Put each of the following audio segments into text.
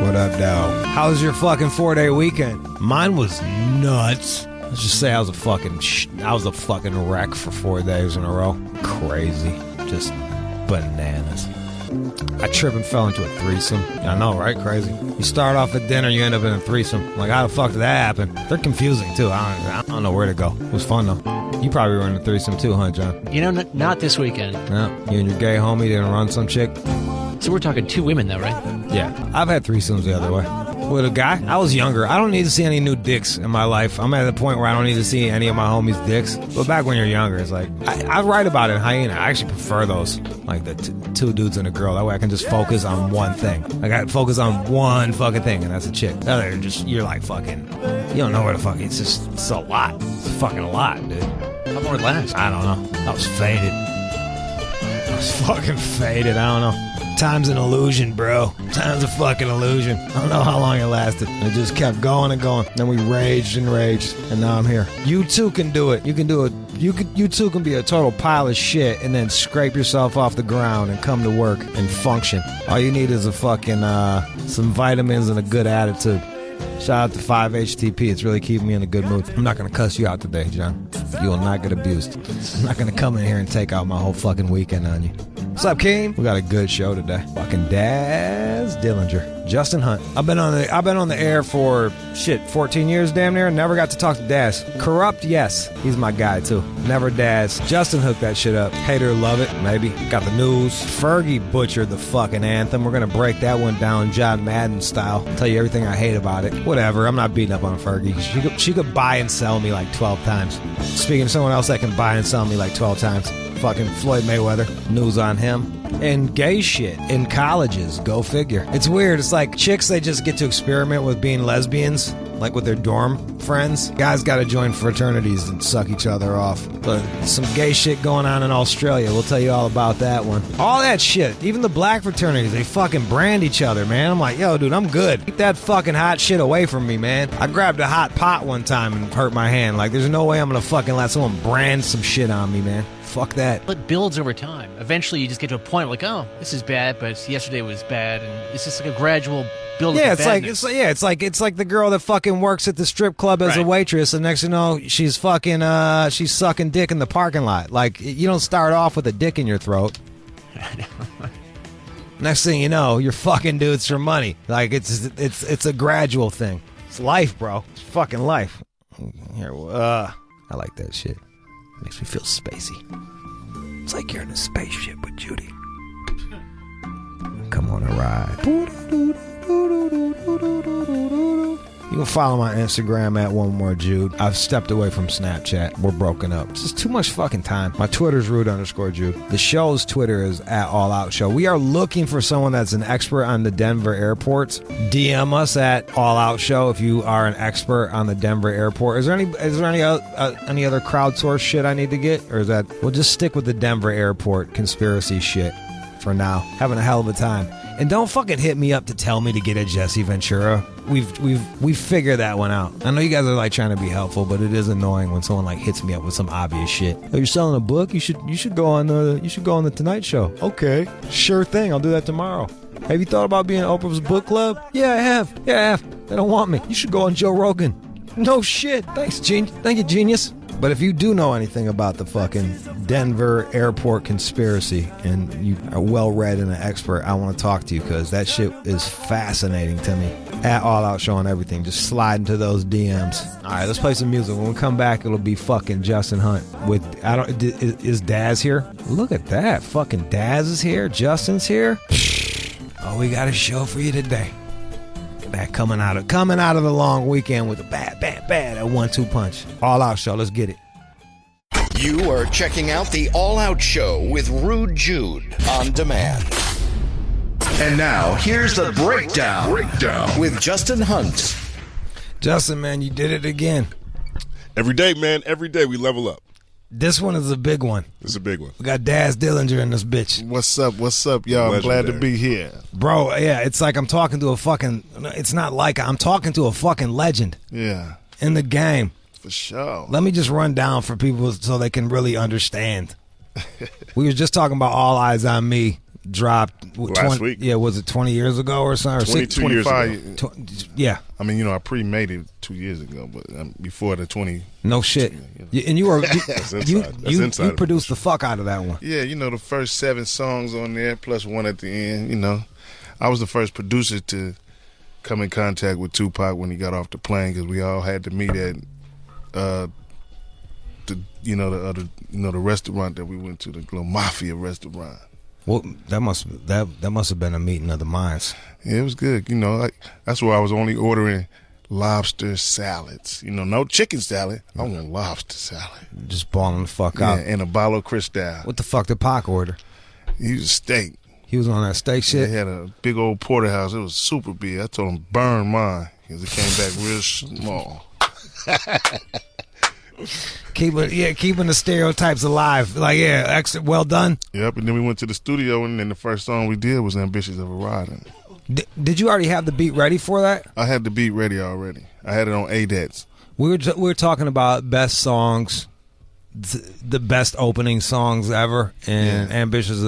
What up, dog? How was your fucking 4-day weekend? Mine was nuts. Let's just say I was a fucking wreck for 4 days in a row. Crazy. Just bananas. I tripped and fell into a threesome. I know, right? Crazy. You start off at dinner, you end up in a threesome. Like, how the fuck did that happen? They're confusing, too. I don't know where to go. It was fun, though. You probably were in a threesome, too, huh, John? You know, not this weekend. No. You and your gay homie didn't run some chick? So we're talking 2 women, though, right? Yeah. I've had threesomes the other way. With a guy? I was younger. I don't need to see any new dicks in my life. I'm at the point where I don't need to see any of my homies' dicks. But back when you're younger, it's like, I write about it in Hyena. I actually prefer those. Like the two dudes and a girl. That way I can just focus on one thing. Like I focus on one fucking thing, and that's a chick. The other, you're like fucking, you don't know where the fuck, it's a lot. It's fucking a lot, dude. How long would it last? I don't know. I was faded. I was fucking faded. I don't know. Time's an illusion, bro. Time's a fucking illusion. I don't know how long it lasted. It just kept going and going. Then we raged, and now I'm here. You too can do it. You can do it. You too can be a total pile of shit and then scrape yourself off the ground and come to work and function. All you need is a fucking some vitamins and a good attitude. Shout out to 5-HTP. It's really keeping me in a good mood. I'm not going to cuss you out today, John. You will not get abused. I'm not going to come in here and take out my whole fucking weekend on you. What's up, Keem? We got a good show today. Fucking Daz Dillinger. Justin Hunt. I've been on the air for 14 years damn near. Never got to talk to Daz. Corrupt, yes. He's my guy too. Never Daz. Justin hooked that shit up. Hater, love it, maybe. Got the news. Fergie butchered the fucking anthem. We're gonna break that one down John Madden style. Tell you everything I hate about it. Whatever. I'm not beating up on Fergie. She could buy and sell me like 12 times. Speaking of someone else that can buy and sell me like 12 times. Fucking Floyd Mayweather. News on him. And gay shit in colleges. Go figure. It's weird. It's like chicks, they just get to experiment with being lesbians, like with their dorm friends. Guys got to join fraternities and suck each other off. But some gay shit going on in Australia. We'll tell you all about that one. All that shit. Even the black fraternities, they fucking brand each other, man. I'm like, yo, dude, I'm good. Keep that fucking hot shit away from me, man. I grabbed a hot pot one time and hurt my hand. Like, there's no way I'm going to fucking let someone brand some shit on me, man. Fuck that. It builds over time. Eventually, you just get to a point like, oh, this is bad, but yesterday was bad, and it's just like a gradual build. Yeah, it's like the girl that fucking works at the strip club as a waitress, and next thing you know, she's fucking she's sucking dick in the parking lot. Like, you don't start off with a dick in your throat. Next thing you know, you're fucking dudes for money. Like, it's a gradual thing. It's life, bro. It's fucking life. Here, I like that shit. Makes me feel spacey. It's like you're in a spaceship with Judy. Come on a ride. You can follow my Instagram at One More Jude. I've stepped away from Snapchat. We're broken up. It's just too much fucking time. My Twitter's Rude_Jude. The show's Twitter is at All Out Show. We are looking for someone that's an expert on the Denver airports. DM us at All Out Show if you are an expert on the Denver airport. Is there any other crowdsourced shit I need to get, or is that we'll just stick with the Denver airport conspiracy shit for now? Having a hell of a time. And don't fucking hit me up to tell me to get a Jesse Ventura. We've figured that one out. I know you guys are like trying to be helpful, but it is annoying when someone like hits me up with some obvious shit. Oh, you're selling a book? You should go on the Tonight Show. Okay, sure thing. I'll do that tomorrow. Have you thought about being Oprah's book club? Yeah, I have. They don't want me. You should go on Joe Rogan. No shit. Thanks, thank you, genius. But if you do know anything about the fucking Denver airport conspiracy and you are well-read and an expert, I want to talk to you because that shit is fascinating to me. At All Out Show and everything. Just slide into those DMs. All right, let's play some music. When we come back, it'll be fucking Justin Hunt. Is Daz here? Look at that. Fucking Daz is here. Justin's here. Oh, we got a show for you today. Back coming out of the long weekend with a bad at 1-2 punch. All Out Show, let's get it. You are checking out the All Out Show with Rude Jude on demand. And now here's the breakdown with Justin Hunt. Justin, man, you did it again. Every day, man. Every day we level up. This one is a big one. It's a big one. We got Daz Dillinger in this bitch. What's up, y'all? I'm glad to be here. Bro, yeah, it's like I'm talking to a fucking... It's not like I'm talking to a fucking legend. Yeah. In the game. For sure. Let me just run down for people so they can really understand. We was just talking about All Eyes on Me dropped last week. Yeah, was it 20 years ago or something? 22 years ago. Yeah. I mean, I pre-made it 2 years ago, but before the 20. No shit. And you were That's inside. You produced the fuck out of that one. Yeah, the first 7 songs on there plus one at the end. I was the first producer to come in contact with Tupac when he got off the plane, because we all had to meet at the restaurant that we went to, the little mafia restaurant. Well, that must have been a meeting of the minds. Yeah, it was good. That's where I was only ordering lobster salads. No chicken salad. I want lobster salad. Just balling the fuck out. And a bottle of Cristal. What the fuck did Pac order? He was a steak. He was on that steak shit? They had a big old porterhouse. It was super big. I told him, burn mine, because it came back real small. Keeping the stereotypes alive. Like, extra well done. Yep, and then we went to the studio, and then the first song we did was Ambitious of a Rider. Did you already have the beat ready for that? I had the beat ready already. I had it on ADATs. We were talking about best songs, the best opening songs ever, and Ambitious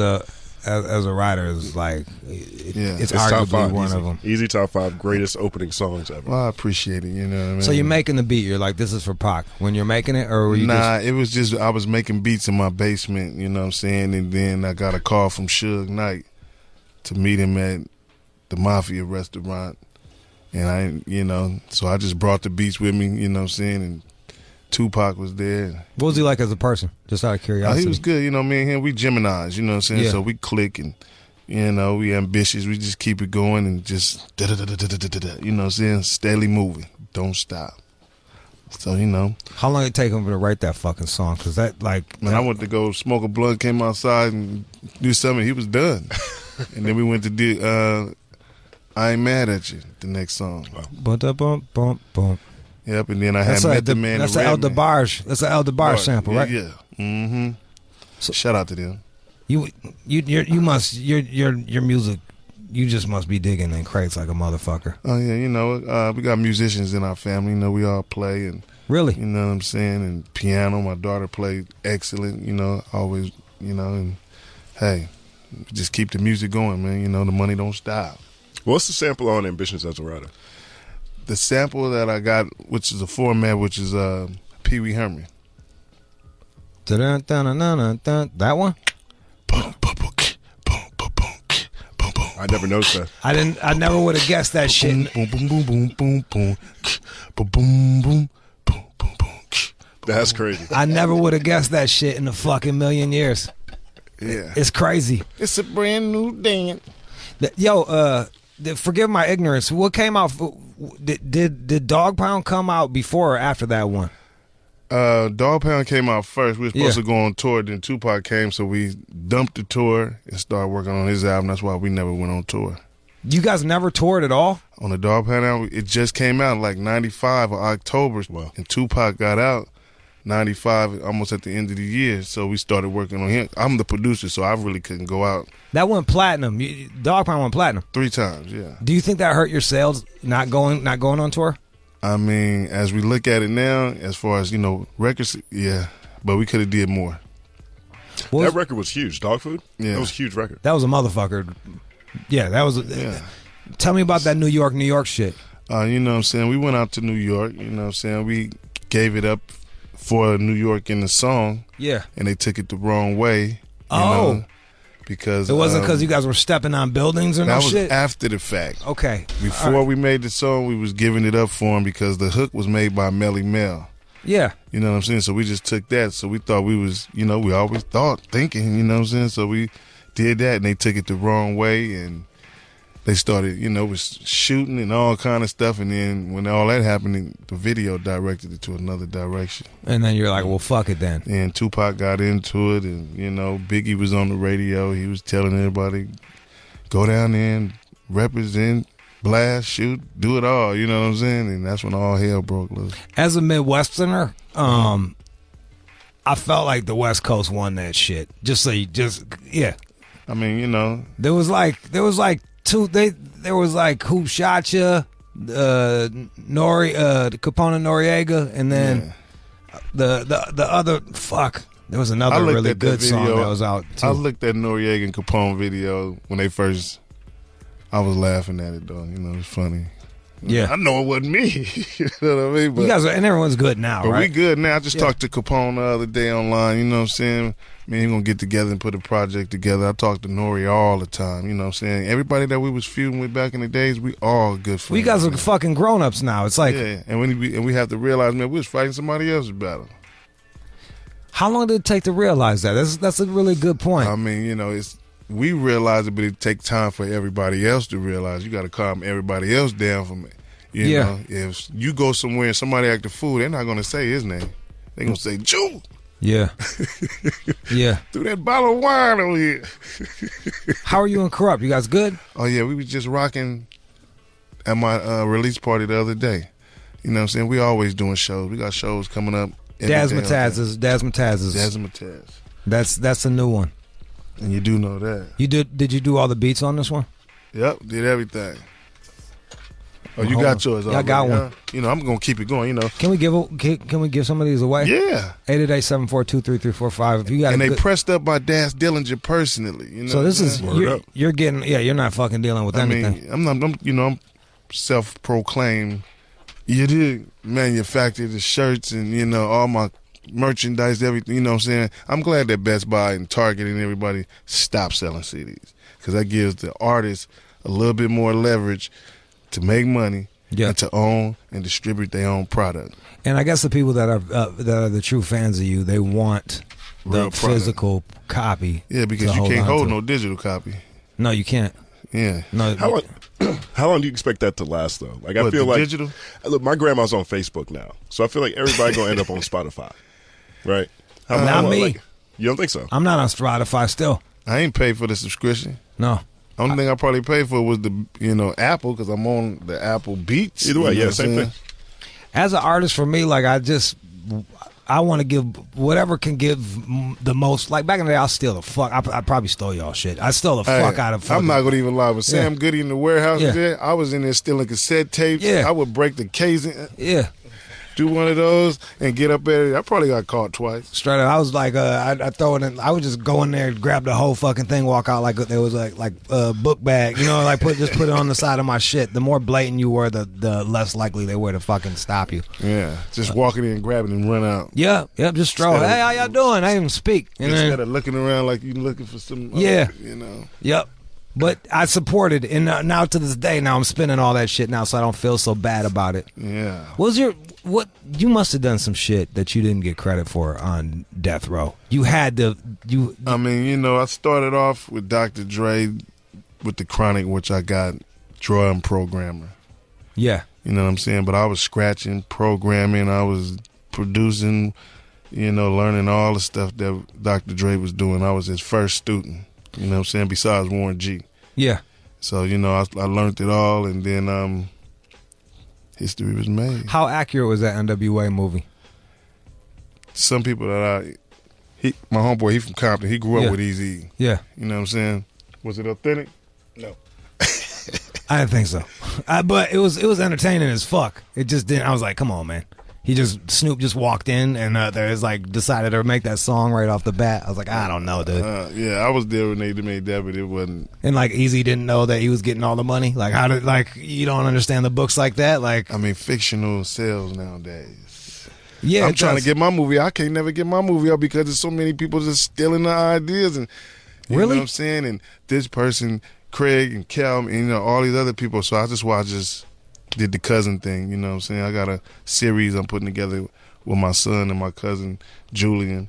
as a writer is like, it's arguably one of them. Easy top 5 greatest opening songs ever. Well, I appreciate it. You know what I mean? So you're making the beat. You're like, this is for Pac. When you're making it, or were you it was just I was making beats in my basement. You know what I'm saying? And then I got a call from Suge Knight to meet him at the Mafia restaurant, and so I just brought the beats with me. You know what I'm saying? And Tupac was there. What was he like as a person? Just out of curiosity. He was good. Me and him, we Geminis, you know what I'm saying? Yeah. So we click and, we ambitious. We just keep it going and just, you know what I'm saying? Steadily moving. Don't stop. So, How long did it take him to write that fucking song? Because that, like... When I went to go smoke a blunt, came outside and do something, he was done. And then we went to do I Ain't Mad at You, the next song. Bump. Yep, and then I had met the man. That's the El DeBarge. That's the El DeBarge sample, right? Yeah. Mm-hmm. So, shout out to them. Your music, you just must be digging in crates like a motherfucker. Oh yeah, we got musicians in our family. We all play and really, you know what I'm saying. And piano, my daughter played excellent. Always, and hey, just keep the music going, man. The money don't stop. What's the sample on Ambitious as a Rider? The sample that I got, which is a format, which is Pee Wee Herman. That one? I never noticed that. I never would have guessed that shit. Boom, boom, boom, boom, boom, boom, boom, boom, boom, boom, boom. That's crazy. I never would have guessed that shit in a fucking million years. Yeah. It's crazy. It's a brand new dance. Yo, forgive my ignorance. What came out? Did Dog Pound come out before or after that one? Dog Pound came out first. We were supposed to go on tour. Then Tupac came, so we dumped the tour and started working on his album. That's why we never went on tour. You guys never toured at all? On the Dog Pound album, it just came out like 95 or October. Wow. And Tupac got out 95, almost at the end of the year. So we started working on him. I'm the producer, so I really couldn't go out. That went platinum. Dog Pound went platinum 3 times. Yeah. Do you think that hurt your sales not going on tour? I mean, as we look at it now, as far as records, yeah, but we could have did more. That record was huge. Dog Food. Yeah, that was a huge record. That was a motherfucker. Yeah, that was. Tell me about that New York shit. You know what I'm saying? We went out to New York. You know what I'm saying? We gave it up for New York in the song. Yeah, and they took it the wrong way. Because it wasn't because you guys were stepping on buildings or no shit? That was after the fact. Okay. Before we made the song, we was giving it up for him because the hook was made by Melly Mel. Yeah. You know what I'm saying? So we just took that. So we thought we was, we always thinking, you know what I'm saying? So we did that and they took it the wrong way and they started, was shooting and all kind of stuff. And then when all that happened, the video directed it to another direction. And then you're like, well, fuck it then. And Tupac got into it and, Biggie was on the radio. He was telling everybody, go down there and represent, blast, shoot, do it all. You know what I'm saying? And that's when all hell broke loose. As a Midwesterner, I felt like the West Coast won that shit. Yeah. I mean, There was like there was like Who Shot Ya, Capone Noriega, and then the other There was another really good song that was out, too. I looked at Noriega and Capone video when they first... I was laughing at it, though. You know, it's funny. Yeah. I know it wasn't me. You know what I mean? But, you guys and everyone's good now, but right? we good now. I just talked to Capone the other day online, you know what I'm saying? Me and him gonna get together and put a project together. I talk to Nori all the time, you know what I'm saying? Everybody that we was feuding with back in the days, we all good friends. Well, you guys are fucking grown-ups now. It's like... Yeah, and we have to realize, man, we was fighting somebody else's battle. How long did it take to realize that? That's a really good point. I mean, you know, we realize it, but it takes time for everybody else to realize. You got to calm everybody else down from it. You know, if you go somewhere and somebody act a fool, they're not going to say his name. They're going to say, Jude. Yeah. Yeah. Threw that bottle of wine over here. How are you and Corrupt? You guys good? Oh, yeah, we was just rocking at my release party the other day. You know what I'm saying? We always doing shows. We got shows coming up. Daz Mataz's. That's a new one. And you do know that. Did you do all the beats on this one? Yep, did everything. Oh, you got yours already. Yeah, I got one. Huh? You know, I'm gonna keep it going. You know, can we give some of these away? Yeah. 888-742-3345. If you got, and they pressed up by Daz Dillinger personally. You know, so this is you're getting. Yeah, you're not fucking dealing with anything. I mean, I'm self-proclaimed. You did manufacture the shirts and you know all my merchandise, everything. You know what I'm saying? I'm glad that Best Buy and Target and everybody stopped selling CDs because that gives the artists a little bit more leverage to make money and to own and distribute their own product. And I guess the people that are the true fans of you, they want the physical copy. Yeah, because you can't hold no digital copy. No, you can't. Yeah. No. How long do you expect that to last, though? Like, I feel like digital. Look, my grandma's on Facebook now, so I feel like everybody gonna end up on Spotify, right? Not me. Like, you don't think so? I'm not on Spotify still. I ain't paid for the subscription. No. Only thing I probably paid for was the Apple because I'm on the Apple Beats. Either way, same thing. As an artist, for me, like I want to give whatever can give the most. Like back in the day, I'll steal the fuck. I probably stole y'all shit. I stole the fuck out of. I'm not gonna even lie. With Sam Goody in the warehouse, there, I was in there stealing cassette tapes. Yeah. I would break the case. Yeah. Do one of those and get up at it. I probably got caught twice. Straight up, I was like, I throw it in. I would just go in there, grab the whole fucking thing, walk out like there was like a book bag, you know, like put it on the side of my shit. The more blatant you were, the less likely they were to fucking stop you. Yeah, just walking in, grabbing and run out. Yeah, just stroll. Hey, how y'all doing? I didn't even speak. Instead of looking around like you looking for some. Yeah, you know. Yep. But I supported, and now to this day, now I'm spending all that shit now, so I don't feel so bad about it. Yeah. You must have done some shit that you didn't get credit for on Death Row. You had to. I mean, you know, I started off with Dr. Dre with the Chronic, which I got drum programmer. Yeah. You know what I'm saying? But I was scratching, programming, I was producing, you know, learning all the stuff that Dr. Dre was doing. I was his first student. You know what I'm saying? Besides Warren G. Yeah. So, you know, I learned it all, and then history was made. How accurate was that NWA movie? Some people that my homeboy, he from Compton. He grew up with Eazy. Yeah. You know what I'm saying? Was it authentic? No. I didn't think so. But it was entertaining as fuck. It just didn't. I was like, come on, man. Snoop just walked in and there's like decided to make that song right off the bat. I was like, I don't know, dude. Yeah, I was there when they made that, but it wasn't. And like Eazy didn't know that he was getting all the money. Like how did you don't understand the books like that? Like I mean, fictional sales nowadays. Yeah, I'm trying to get my movie. I can't never get my movie out because there's so many people just stealing the ideas and you know what I'm saying. And this person, Craig and Cal, and you know all these other people. So that's why I just did the cousin thing, you know what I'm saying? I got a series I'm putting together with my son and my cousin, Julian.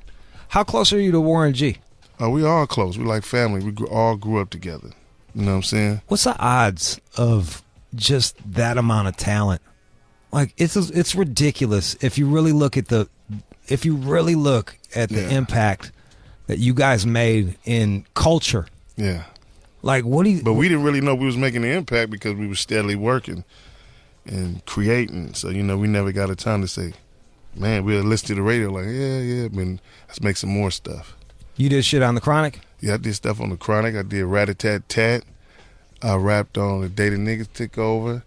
How close are you to Warren G? We all close. We like family. We all grew up together. You know what I'm saying? What's the odds of just that amount of talent? Like it's ridiculous if you really look at the impact that you guys made in culture. Yeah. Like what do you? But we didn't really know we was making an impact because we were steadily working and creating. So, you know, we never got a time to say, man, we'll listen to the radio like, yeah, but let's make some more stuff. You did shit on the Chronic? Yeah, I did stuff on the Chronic. I did Rat-a-Tat-Tat. I rapped on The Day the Niggas Took Over,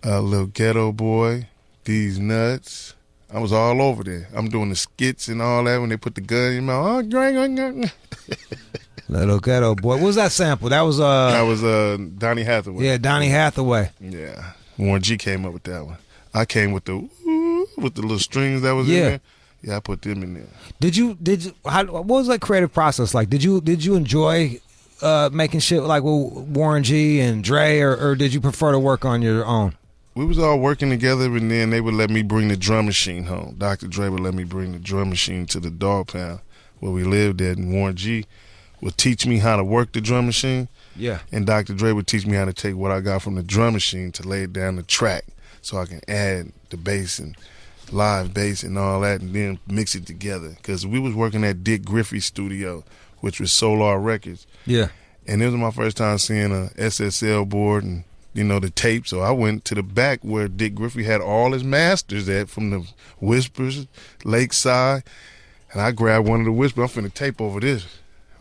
Little Ghetto Boy, These Nuts. I was all over there. I'm doing the skits and all that when they put the gun in your mouth. Oh, drink. Little ghetto boy. What was that sample? That was Donny Hathaway. Yeah, Donny Hathaway. Yeah. Warren G came up with that one. I came with the little strings that was in there. Yeah, I put them in there. What was that creative process like? Did you enjoy making shit like with Warren G and Dre, or did you prefer to work on your own? We was all working together, and then they would let me bring the drum machine home. Dr. Dre would let me bring the drum machine to the dog pound where we lived at, and Warren G would teach me how to work the drum machine. Yeah. And Dr. Dre would teach me how to take what I got from the drum machine to lay it down the track so I can add the bass and live bass and all that, and then mix it together. Because we was working at Dick Griffey's studio, which was Solar Records. Yeah. And it was my first time seeing a SSL board and, the tape. So I went to the back where Dick Griffey had all his masters at, from the Whispers, Lakeside. And I grabbed one of the Whispers. I'm finna tape over this.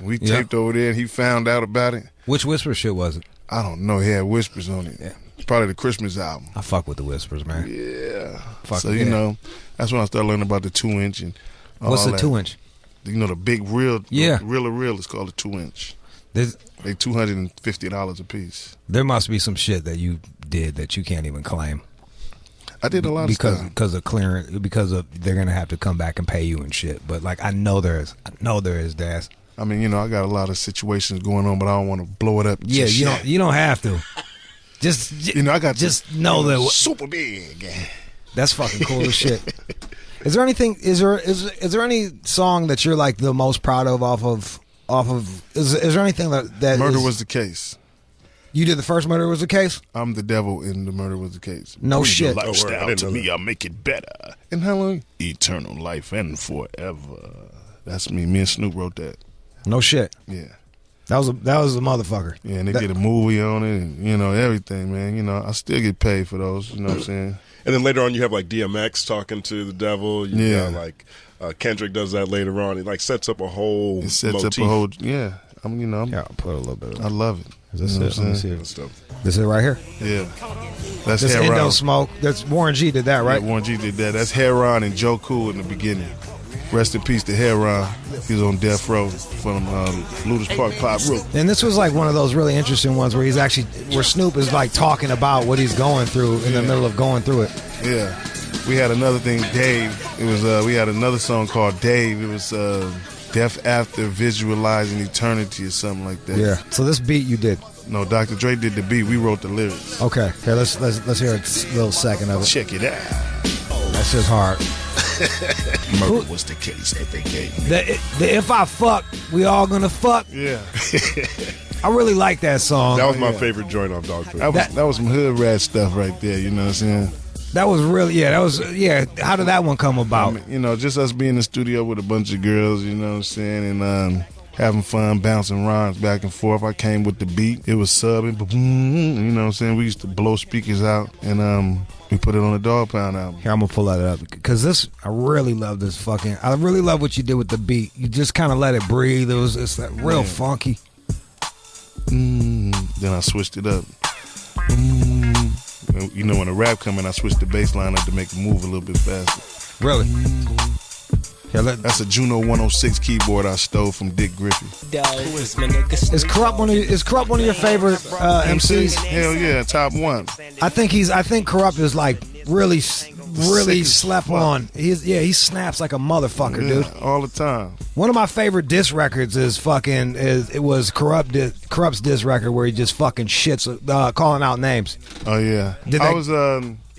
We taped over there, and he found out about it. Which Whisper shit was it? I don't know. He had Whispers on it. Yeah. It's probably the Christmas album. I fuck with the Whispers, man. Yeah. That's when I started learning about the 2-inch and all What's the that. 2-inch? The big reel. Yeah. Reel is called a 2-inch. They $250 a piece. There must be some shit that you did that you can't even claim. I did a lot of stuff because of clearance, because of they're gonna have to come back and pay you and shit. But like I know there is, Daz. I mean, I got a lot of situations going on, but I don't want to blow it up. Yeah, you don't have to. Just I got just know that super big. That's fucking cool as shit. Is there anything? Is there any song that you're like the most proud of off of? Is there anything that Murder Was the Case? You did the first Murder Was the Case? I'm the devil in the Murder Was the Case. No Bring shit. Your lifestyle to me, I'll make it better. And how long? Eternal life and forever. That's me. Me and Snoop wrote that. No shit. Yeah. That was a motherfucker. Yeah, and they did a movie on it, and everything, man. I still get paid for those. You know what I'm saying? And then later on, you have like DMX talking to the devil. You got like Kendrick does that later on. It like sets up a whole. It sets motif. up a whole. Yeah, I'll put a little bit. I love it. Is this it? Let me see it. This is it right here. Yeah, that's this Heron. Indo Smoke. That's Warren G did that, right? Yeah, Warren G did that. That's Heron and Joe Cool in the beginning. Rest in peace to Heron. He was on death row from Ludus Park Pop Rook. And this was like one of those really interesting ones where where Snoop is like talking about what he's going through in the middle of going through it. Yeah. We had another thing, Dave. It was we had another song called Dave. It was Death After Visualizing Eternity or something like that. Yeah. So this beat you did. No, Dr. Dre did the beat. We wrote the lyrics. Okay. Here, let's hear a little second of it. Check it out. That shit's hard. Murder was the case that they gave me. The If I Fuck, We All Gonna Fuck. Yeah. I really like that song. That was my favorite joint on Dog Food. That was some hood rat stuff right there, you know what I'm saying? That was really, how did that one come about? I mean, just us being in the studio with a bunch of girls, you know what I'm saying, and having fun, bouncing rhymes back and forth. I came with the beat. It was subbing, you know what I'm saying? We used to blow speakers out, and we put it on the Dog Pound album. Here, I'm going to pull that up, because I really love this I really love what you did with the beat. You just kind of let it breathe. It's that real funky. Then I switched it up. When the rap come in, I switched the bass line up to make it move a little bit faster. Really? Yeah, that's a Juno 106 keyboard I stole from Dick Griffey. Is Corrupt one of your favorite MCs? Hell yeah, top one. I think Corrupt is like really slept on. He snaps like a motherfucker, dude. All the time. One of my favorite diss records it was Corrupt's diss record where he just fucking shits calling out names. Oh yeah.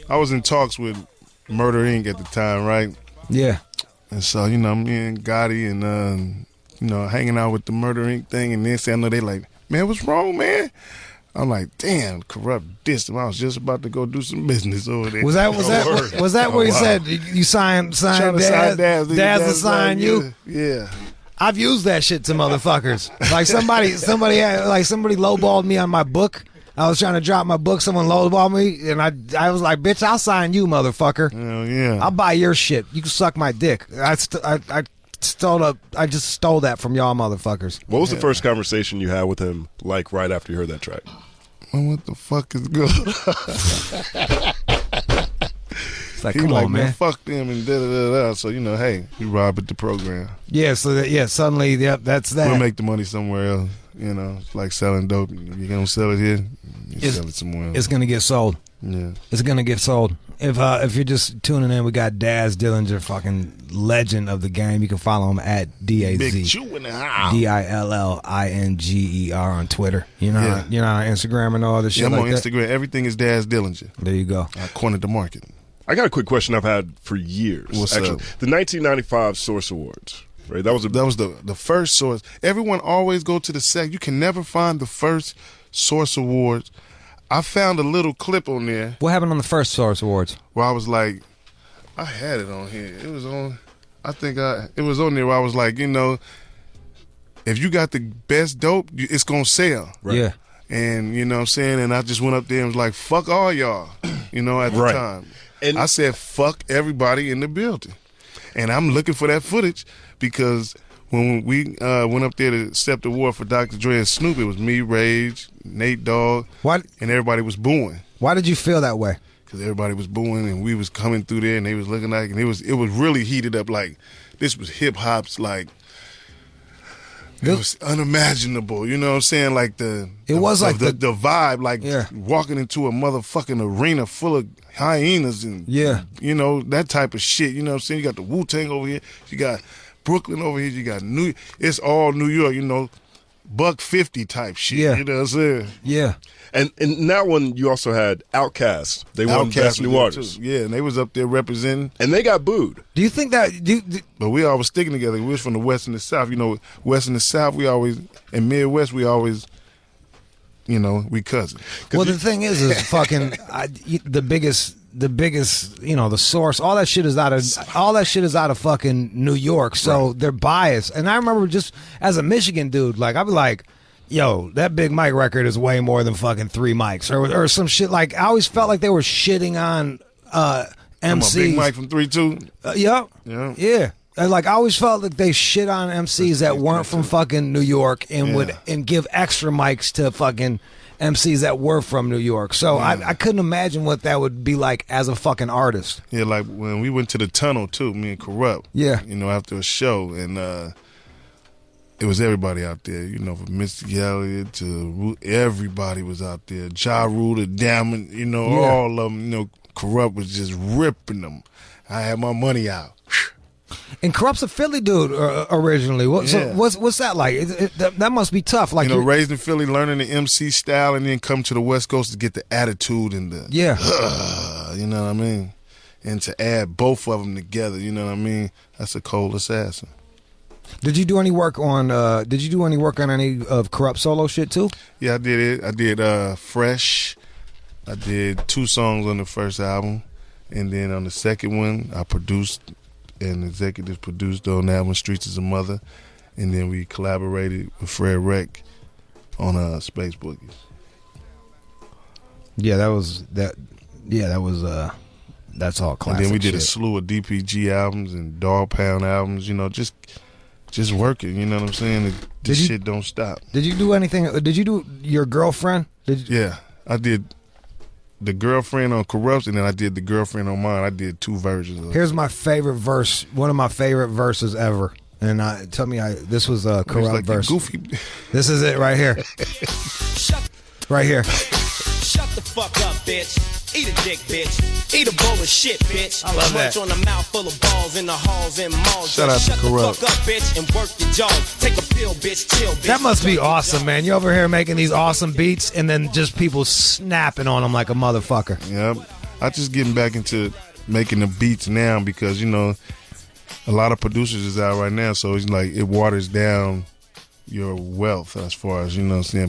I was in talks with Murder Inc. at the time, right? Yeah. And so, me and Gotti and hanging out with the Murder Inc. thing, and then I know they like, man, what's wrong, man? I'm like, damn, Corrupt dissed him. I was just about to go do some business over there. Was that where he said you sign Daz to sign you? Yeah. I've used that shit to motherfuckers. Like somebody lowballed me on my book. I was trying to drop my book. Someone lowballed me, and I was like, "Bitch, I'll sign you, motherfucker. Hell yeah, I'll buy your shit. You can suck my dick." I just stole that from y'all motherfuckers. What was the first conversation you had with him, like right after you heard that track? Well, what the fuck is good? It's like, He come like, on, man. Fuck them and da-da-da-da. So, hey, we rob at the program. Yeah, so suddenly, that's that. We'll make the money somewhere else. It's like selling dope. You're going to sell it here, sell it somewhere else. It's going to get sold. Yeah. It's going to get sold. If you're just tuning in, we got Daz Dillinger, fucking legend of the game. You can follow him at DAZ. Big Chew in the house. DILLINGER on Twitter. You're not on Instagram and all this shit. Yeah, I'm like on Instagram. Everything is Daz Dillinger. There you go. I cornered the market. I got a quick question I've had for years. What's actually, up? The 1995 Source Awards. Right, that was the first Source. Everyone always go to the second. You can never find the first Source Awards. I found a little clip on there. What happened on the first Source Awards? Where I was like, I had it on here. It was on. It was on there. Where I was like, if you got the best dope, it's gonna sell. Right. Yeah. And you know what I'm saying. And I just went up there and was like, fuck all y'all. At the time, and I said, fuck everybody in the building. And I'm looking for that footage because when we went up there to accept the award for Dr. Dre and Snoop, it was me, Rage, Nate Dogg, and everybody was booing. Why did you feel that way? Because everybody was booing and we was coming through there and they was looking like, and it was really heated up. Like this was hip hop's like. It was unimaginable, you know what I'm saying? Like the vibe, like walking into a motherfucking arena full of hyenas and that type of shit. You know what I'm saying? You got the Wu-Tang over here, you got Brooklyn over here, you got it's all New York, $150 type shit. Yeah. You know what I'm saying? Yeah. And in that one, you also had Outkast. They won Best New Artist. Yeah, and they was up there representing. And they got booed. Do you think that... But we always sticking together. We was from the West and the South. West and the South, we always... And Midwest, we always... we cousins. Well, the thing is fucking... the biggest... the Source, all that shit is out of fucking New York. So they're biased. And I remember just as a Michigan dude, like I'd be like, yo, that Big Mike record is way more than fucking 3 mics or some shit. Like I always felt like they were shitting on MCs. Big Mike from 3-2. Yeah. And like I always felt like they shit on MCs that weren't from fucking New York and would give extra mics to fucking MCs that were from New York. So I couldn't imagine what that would be like as a fucking artist. Yeah, like when we went to the tunnel too, me and Corrupt. Yeah. After a show, and it was everybody out there, from Mr. Elliott to everybody was out there. Ja Rule to Diamond, all of them, Corrupt was just ripping them. I had my money out. And Corrupt's a Philly dude originally. So what's that like? That must be tough. Like raised in Philly, learning the MC style, and then come to the West Coast to get the attitude and the you know what I mean, and to add both of them together. You know what I mean? That's a cold assassin. Did you do any work on? Any of Corrupt solo shit too? Yeah, I did it. I did Fresh. I did 2 songs on the first album, and then on the second one, I produced. And executive produced on that one, Streets is a Mother, and then we collaborated with Fred Wreck on Space Boogies. Yeah, that was that's all classic. And then we did shit. a slew of DPG albums and Dog Pound albums. Just working. You know what I'm saying? This shit don't stop. Did you do anything? Did you do Your Girlfriend? Yeah, I did. The Girlfriend on Corrupt, and then I did The Girlfriend on mine. I did 2 versions of it. Here's my favorite verse, one of my favorite verses ever. And this was a Corrupt like verse. Goofy. This is it right here. Right here. Shut the fuck up, bitch. Eat a dick, bitch. Eat a bowl of shit, bitch. I love that. Munch on a mouth full of balls in the halls and malls. Shout out to Corrupt. Shut the fuck up, bitch, and work the job. Take a pill, bitch. Chill, bitch. That must be awesome, man. You're over here making these awesome beats and then just people snapping on them like a motherfucker. Yeah, I just getting back into making the beats now because, a lot of producers is out right now, so it's like it waters down your wealth as far as,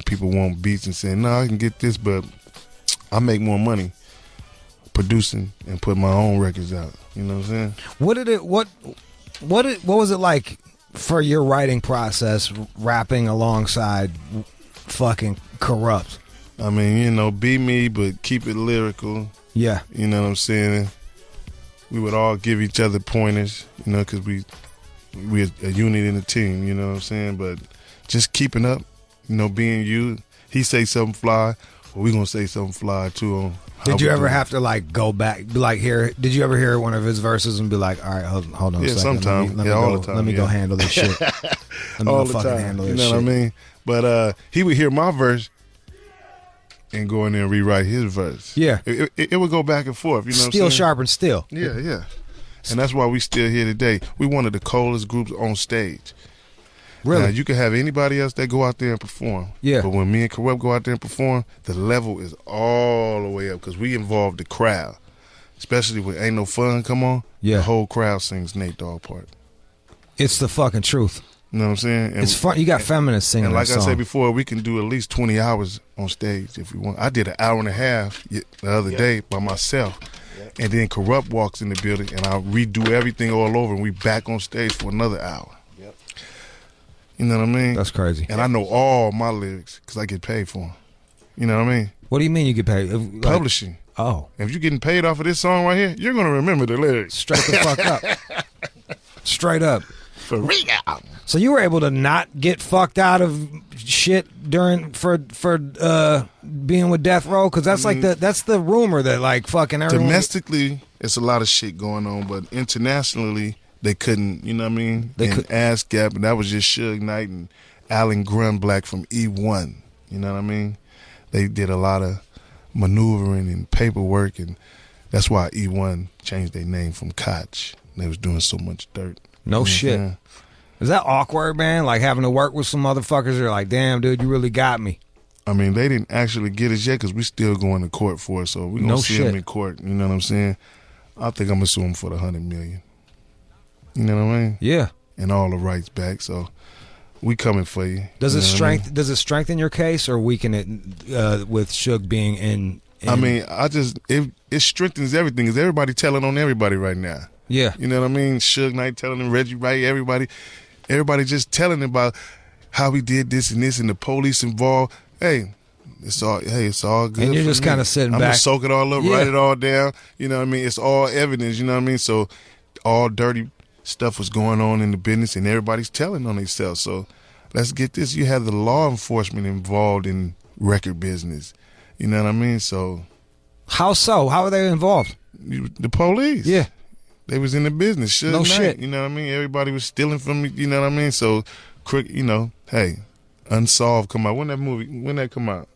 people want beats and saying, no, I can get this, but I make more money producing and put my own records out. You know what I'm saying? What was it like for your writing process, rapping alongside fucking Corrupt? I mean, be me, but keep it lyrical. Yeah. You know what I'm saying? We would all give each other pointers, because we're a unit in the team, you know what I'm saying? But just keeping up, being you. He say something fly, well, we gonna say something fly too on Did you ever have to like go back, be like, here? Did you ever hear one of his verses and be like, all right, hold on a second. Sometimes. All the time. Let me go handle this shit. Let me all go the fucking time. handle You this know shit. what I mean? But he would hear my verse and go in there and rewrite his verse. Yeah. It would go back and forth. You know what I'm Steel saying? sharpens steel. Yeah. And that's why we still here today. We one of the coldest groups on stage. Really? Now, you can have anybody else that go out there and perform. Yeah. But when me and Corrupt go out there and perform, the level is all the way up because we involve the crowd. Especially when Ain't No Fun come on, Yeah. the whole crowd sings Nate Dogg part. It's the fucking truth. You know what I'm saying? And, It's fun. You got feminists singing and like that I song. said before, we can do at least 20 hours on stage if we want. I did an hour and a half the other day by myself. And then Corrupt walks in the building and I redo everything all over and we back on stage for another hour. You know what I mean? That's crazy. And I know all my lyrics because I get paid for them. You know what I mean? What do you mean you get paid? Like, Publishing. Oh. If you're getting paid off of this song right here, you're going to remember the lyrics. Straight the fuck up. Straight up. For real. So you were able to not get fucked out of shit for being with Death Row? Because that's like that's the rumor that like fucking everyone. Domestically, it's a lot of shit going on, but internationally, they couldn't, you know what I mean? They and ASCAP, and that was just Suge Knight and Alan Grunblack from E1. You know what I mean? They did a lot of maneuvering and paperwork, and that's why E1 changed their name from Koch. They was doing so much dirt. No shit. Yeah. Is that awkward, man? Like having to work with some motherfuckers that are like, damn, dude, you really got me. I mean, they didn't actually get us yet because we still going to court for it, so we're going to see them in court. You know what I'm saying? I think I'm going to sue them for the $100 million. You know what I mean? Yeah. And all the rights back, so we coming for you. Does you it Does it strengthen your case or weaken it with Suge being in? I mean, it strengthens everything because everybody telling on everybody right now. Yeah. You know what I mean? Suge Knight telling them, Reggie Wright, everybody just telling about how we did this and this and the police involved. Hey, it's all good. And you're for just me. kind of sitting I'm back. gonna soak it all up, Yeah. write it all down. You know what I mean? It's all evidence. You know what I mean? So all dirty stuff was going on in the business, and everybody's telling on themselves. So let's get this. You have the law enforcement involved in record business. You know what I mean? So How so? How are they involved? the police. Yeah. They was in the business. Suge No Knight, shit. You know what I mean? Everybody was stealing from me. You know what I mean? So, you know, hey, Unsolved come out. When that come out?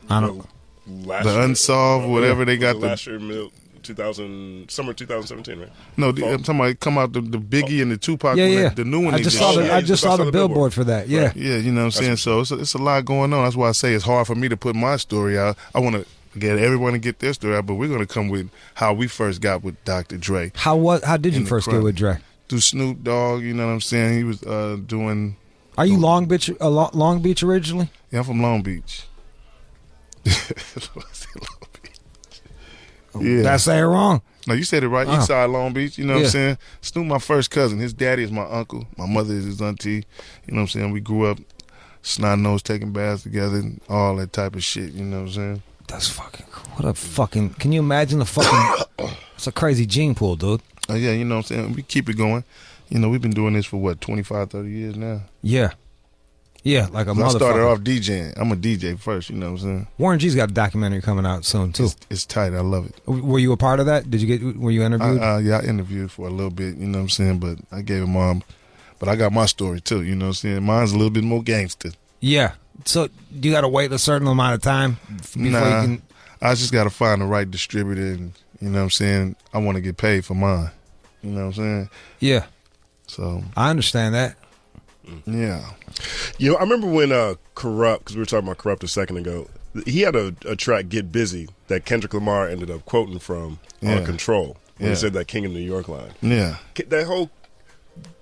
I don't. The Unsolved, whatever they got. Last year, summer 2017, right? No, I'm talking about come out the Biggie and the Tupac. Yeah. The new one. I they just did. saw I just saw the billboard for that. Yeah. Right. Yeah, you know what I'm saying? So it's a lot going on. That's why I say it's hard for me to put my story out. I want to get everyone to get their story out, but we're going to come with how we first got with Dr. Dre. How did you In the first get crowd. with Dre? Through Snoop Dogg, you know what I'm saying? He was doing... Are you Long Beach originally? Yeah, I'm from Long Beach. Yeah. Did I say it wrong? No, you said it right. East side Long Beach, you know what Yeah. I'm saying? Snoop, my first cousin. His daddy is my uncle. My mother is his auntie. You know what I'm saying? We grew up snot-nosed, taking baths together, and all that type of shit, you know what I'm saying? That's fucking cool. What a fucking... Can you imagine the fucking... It's a crazy gene pool, dude. Oh, yeah, you know what I'm saying? We keep it going. You know, we've been doing this for, what, 25, 30 years now? Yeah. Yeah, like a I motherfucker. started off DJing. I'm a DJ first, you know what I'm saying? Warren G's got a documentary coming out soon, too. It's tight. I love it. Were you a part of that? Were you interviewed? Yeah, I interviewed for a little bit, you know what I'm saying? But I gave him but I got my story, too, you know what I'm saying? Mine's a little bit more gangster. Yeah. So you got to wait a certain amount of time before you can... I just got to find the right distributor, and you know what I'm saying? I want to get paid for mine. You know what I'm saying? Yeah. So I understand that. yeah. You know, I remember when Corrupt, because we were talking about Corrupt a second ago, he had a track, Get Busy, that Kendrick Lamar ended up quoting from Control when he said that King of New York line. Yeah. That whole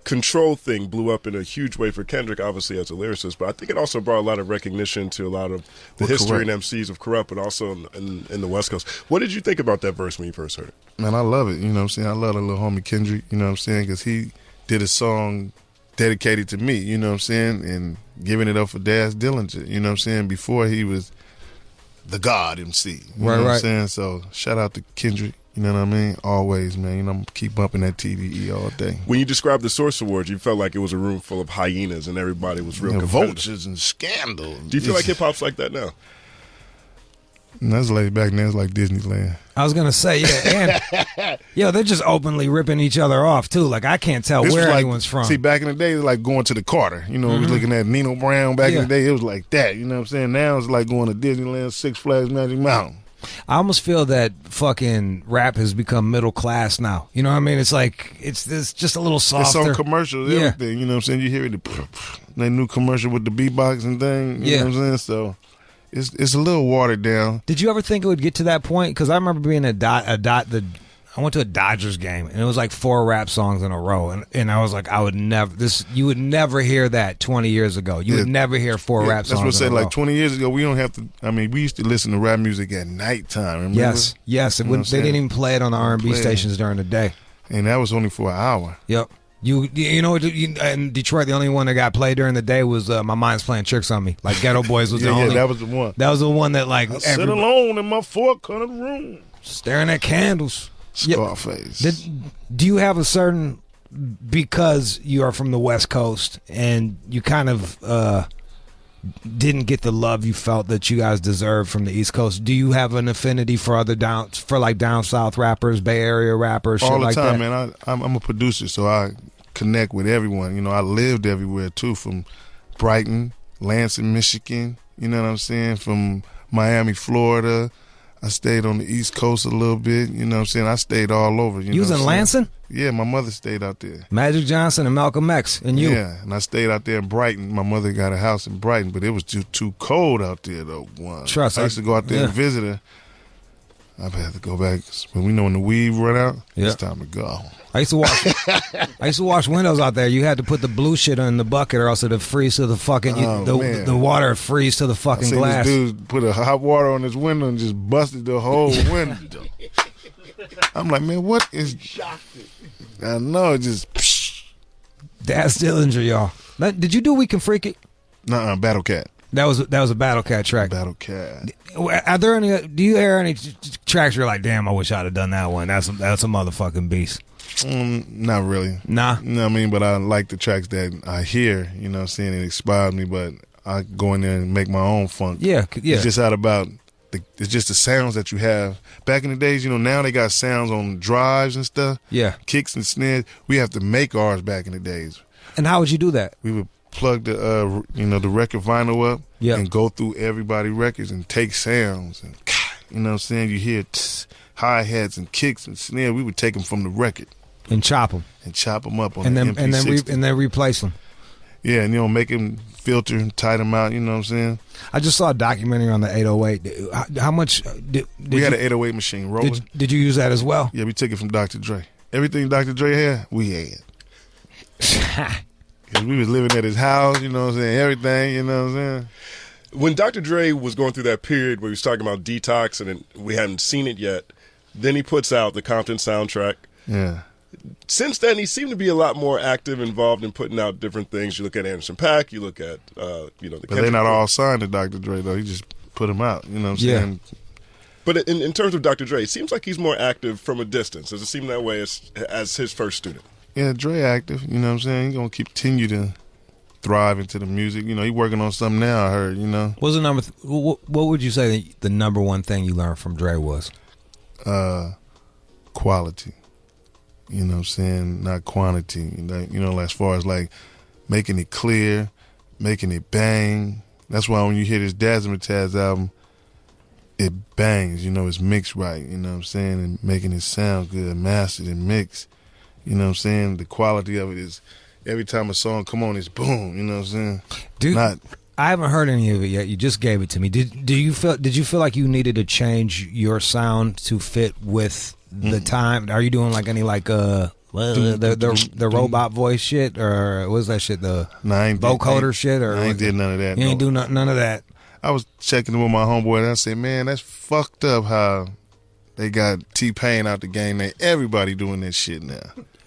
Control thing blew up in a huge way for Kendrick, obviously, as a lyricist, but I think it also brought a lot of recognition to a lot of the history and MCs of Corrupt, but also in the West Coast. What did you think about that verse when you first heard it? Man, I love it. You know what I'm saying? I love the little homie Kendrick, you know what I'm saying? Because he did a song dedicated to me, you know what I'm saying? And giving it up for Daz Dillinger, you know what I'm saying? Before he was the God MC. You know what I'm saying? So shout out to Kendrick. You know what I mean? Always, man. You know, I'm keep bumping that TDE all day. When you described the Source Awards, you felt like it was a room full of hyenas and everybody was real competitive. Vultures and scandals. Do you feel like hip-hop's like that now? And that's like back then. It's like Disneyland. I was gonna say, yeah, and they're just openly ripping each other off too. Like I can't tell This where was like, anyone's from. See, back in the day, it was like going to the Carter. You know, it was looking at Nino Brown back in the day. It was like that. You know what I'm saying? Now it's like going to Disneyland, Six Flags Magic Mountain. I almost feel that fucking rap has become middle class now. You know what I mean? It's like it's just a little softer. It's on commercials, everything. You know what I'm saying? You hear that new commercial with the beatbox and thing. You know what I'm saying? So it's a little watered down. Did you ever think it would get to that point? Because I remember being I went to a Dodgers game and it was like 4 rap songs in a row, and I was like, you would never hear that 20 years ago. You would never hear 4 rap songs. That's what I said. Like 20 years ago, we don't have to. I mean, we used to listen to rap music at nighttime. Remember? Yes. They didn't even play it on the R&B stations during the day, and that was only for an hour. Yep. You know, in Detroit, the only one that got played during the day was My Mind's Playing Tricks on Me. Like Ghetto Boys was the only. Yeah, that was the one. That was the one that like I sit alone in my 4-corner room, staring at candles. Scarface. Do you have a certain, because you are from the West Coast and you kind of didn't get the love you felt that you guys deserved from the East Coast, do you have an affinity for down south rappers, Bay Area rappers, all shit the like time, that? man? I'm a producer, so I connect with everyone. You know, I lived everywhere too, from Brighton, Lansing, Michigan. You know what I'm saying? From Miami, Florida. I stayed on the East Coast a little bit. You know what I'm saying? I stayed all over. You was in Lansing? Yeah, my mother stayed out there. Magic Johnson and Malcolm X and you. Yeah, and I stayed out there in Brighton. My mother got a house in Brighton, but it was too cold out there, though. Trust I used to go out there and visit her. I've had to go back. When we know when the weed run out, it's time to go. I used to wash windows out there. You had to put the blue shit in the bucket, or else it'd freeze to the fucking the water would freeze to the fucking glass. This dude put a hot water on his window and just busted the whole window. I'm like, man, what is? I know, just. Daz Dillinger, y'all. Did you do We Can Freak It? Nuh-uh, Battle Cat. That was a Battle Cat track. Battle Cat. Are there any? Do you hear any tracks where you're like, damn, I wish I'd have done that one? That's a motherfucking beast. Not really. Nah. You know what I mean? But I like the tracks that I hear, you know what I'm saying? It inspired me, but I go in there and make my own funk. Yeah. It's just it's just the sounds that you have. Back in the days, you know, now they got sounds on drives and stuff. Yeah. Kicks and snares. We have to make ours back in the days. And how would you do that? We would plug the the record vinyl up and go through everybody's records and take sounds and you know what I'm saying? You hear hi-hats and kicks and snare. We would take them from the record. And chop them. And chop them up on and the then, MP60. and then replace them. Yeah, and make them filter and tight them out, you know what I'm saying? I just saw a documentary on the 808. How much did we had an 808 machine rolling. Did you use that as well? Yeah, we took it from Dr. Dre. Everything Dr. Dre had, we had. Because we was living at his house, you know what I'm saying? Everything, you know what I'm saying? When Dr. Dre was going through that period where he was talking about detox and we hadn't seen it yet, then he puts out the Compton soundtrack. Yeah. Since then, he seemed to be a lot more active, involved in putting out different things. You look at Anderson .Paak, you look at, the But they're not all signed to Dr. Dre, though. He just put them out, you know what I'm saying? But in terms of Dr. Dre, it seems like he's more active from a distance. Does it seem that way as his first student? Yeah, Dre active, you know what I'm saying? He's going to continue to thrive into the music. You know, he's working on something now, I heard, you know. What's the number? What would you say the number one thing you learned from Dre was? Quality. You know what I'm saying? Not quantity. You know, as far as like making it clear, making it bang. That's why when you hear this Dazzmatazz album, it bangs. You know, it's mixed right. You know what I'm saying? And making it sound good, mastered and mixed. You know what I'm saying? The quality of it is every time a song come on, it's boom. You know what I'm saying? Dude, I haven't heard any of it yet. You just gave it to me. Did you feel like you needed to change your sound to fit with the time? Are you doing like any the robot voice shit, or what was that shit, the vocoder shit? Or I ain't did none of that. You ain't do none of that. I was checking with my homeboy and I said, man, that's fucked up how they got T-Pain out the game. Everybody doing that shit now.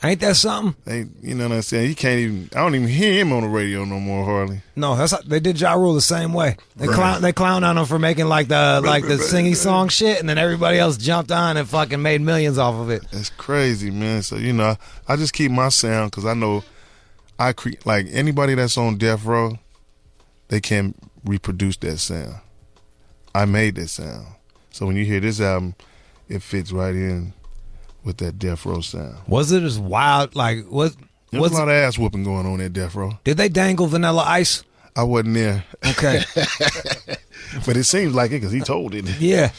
Ain't that something? You know what I'm saying? He can't even. I don't even hear him on the radio no more, hardly. No, they did Ja Rule the same way. They clown on him for making the singy song shit, and then everybody else jumped on and fucking made millions off of it. That's crazy, man. So I just keep my sound because I know like anybody that's on death row, they can't reproduce that sound. I made that sound. So when you hear this album, it fits right in with that Death Row sound. Was it as wild? Like, was There was a lot of ass whooping going on at Death Row. Did they dangle Vanilla Ice? I wasn't there. Okay. But it seems like it because he told it. Yeah.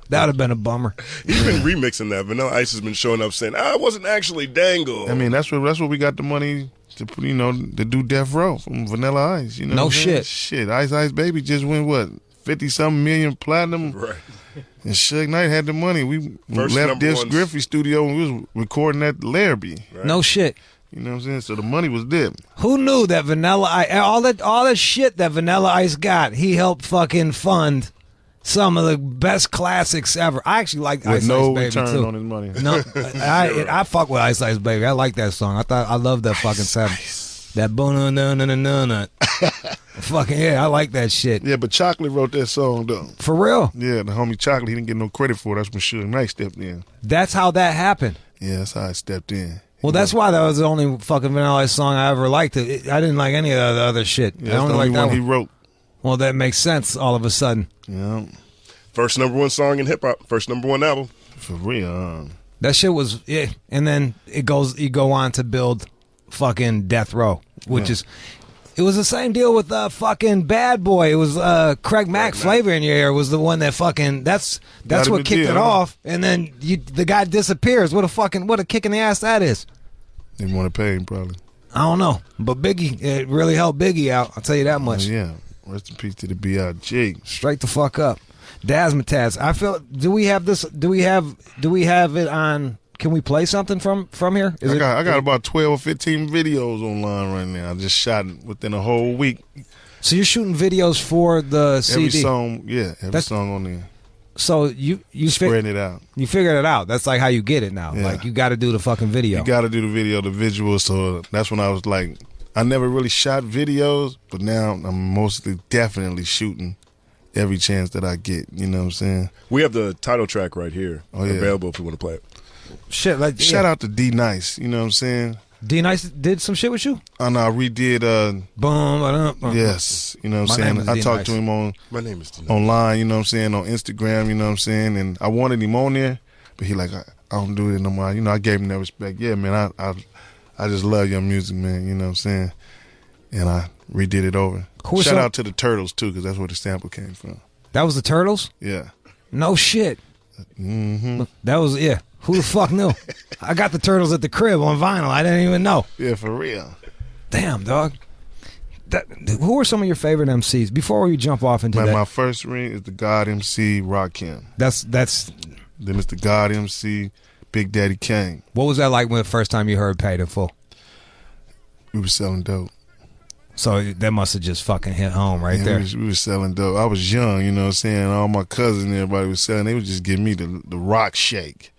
That would have been a bummer. He's been remixing that. Vanilla Ice has been showing up saying, I wasn't actually dangled. I mean, that's where we got the money to to do Death Row from Vanilla Ice. You know, no shit. Shit, Ice Baby just went 50-something million platinum. Right. And Suge Knight had the money. We First left this ones. Griffey studio and we was recording at Larrabee. Right. No shit. You know what I'm saying? So the money was there. Who knew that Vanilla Ice, all that shit that Vanilla Ice got, he helped fucking fund some of the best classics ever. I actually like Ice no Ice Baby return too. on his money. No, I fuck with Ice Ice Baby. I like that song. I love that fucking sound. That boom no no no no no. Fucking yeah, I like that shit. Yeah, but Chocolate wrote that song though. For real. Yeah, the homie Chocolate, he didn't get no credit for it. That's when Suge Knight stepped in. That's how that happened. Yeah, that's how I stepped in. Well, that's why that was the only fucking Vanilla Ice song I ever liked. I didn't like any of the other shit. Yeah, I that's only the only liked that one he one. wrote. Well, that makes sense all of a sudden. Yeah, First #1 song in hip hop. First #1 album. for real. That shit was yeah. And then you go on to build fucking Death Row, which is it was the same deal with fucking Bad Boy. It was Craig Mack, Flavor in Your Ear was the one that fucking that's what kicked it off. And then the guy disappears. What a kick in the ass that is. Didn't want to pay him probably. I don't know, but Biggie, it really helped Biggie out. I'll tell you that much. Yeah, rest in peace to the B.I.G. Straight the fuck up. Dazzmatazz. I feel. Do we have this? Do we have it on? Can we play something from here? I got about 12 or 15 videos online right now. I just shot within a whole week. So you're shooting videos for the CD. Every song, every song on there. So you spreading it out. You figured it out. That's like how you get it now. Yeah. Like you got to do the fucking video. You got to do the video, the visual. So that's when I was like, I never really shot videos, but now I'm mostly definitely shooting every chance that I get. You know what I'm saying? We have the title track right here available if you want to play it. Shit, like shout out to D Nice. You know what I'm saying? D Nice did some shit with you. And I redid. Boom. Yes, you know what I'm saying. I talked to him on. My name is D-Nice. Online. You know what I'm saying, on Instagram. You know what I'm saying, and I wanted him on there, but he like I don't do it no more. You know, I gave him that respect. Yeah, man, I just love your music, man. You know what I'm saying, and I redid it over. Shout out to the Turtles too, because that's where the sample came from. That was the Turtles. Yeah. No shit. Mm-hmm. That was Who the fuck knew? I got the Turtles at the crib on vinyl. I didn't even know. Yeah, for real. Damn, dog. Who are some of your favorite MCs? Before we jump off into that, my first ring is the God MC Rakim. That's. Then it's the God MC Big Daddy Kane. What was that like when the first time you heard Paid in Full? We were selling dope. So that must have just fucking hit home there. We were selling dope. I was young, you know what I'm saying? All my cousins and everybody was selling. They would just give me the rock shake.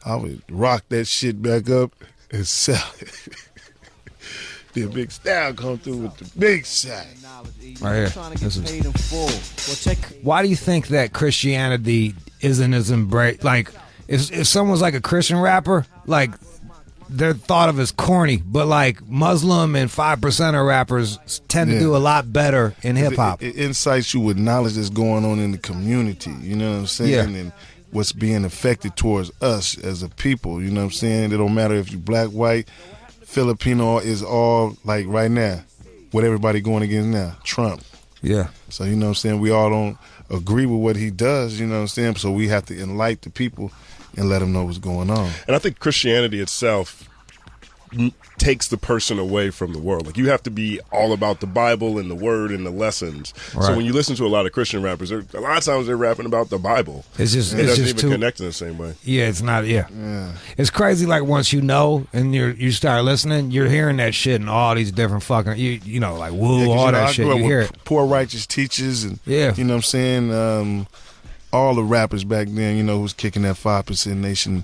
I would rock that shit back up and sell it. The big style come through with the big sack. Right here. Why do you think that Christianity isn't as embraced? Like, if someone's like a Christian rapper, like, they're thought of as corny, but like Muslim and 5%er rappers tend to do a lot better in hip hop. It incites you with knowledge that's going on in the community. You know what I'm saying? Yeah. And what's being affected towards us as a people. You know what I'm saying? It don't matter if you're black, white, Filipino. Is all like right now. What everybody going against now? Trump. Yeah. So you know what I'm saying? We all don't agree with what he does. You know what I'm saying? So we have to enlighten the people and let them know what's going on. And I think Christianity itself takes the person away from the world. Like, you have to be all about the Bible and the Word and the lessons. Right. So when you listen to a lot of Christian rappers, a lot of times they're rapping about the Bible. It doesn't even connect in the same way. Yeah, it's not. Yeah. It's crazy. Like, once you know and you start listening, you're hearing that shit and all these different fucking you know, like woo, all that shit. You hear it. Poor Righteous Teachers and you know what I'm saying. All the rappers back then, you know, who was kicking that 5% Nation.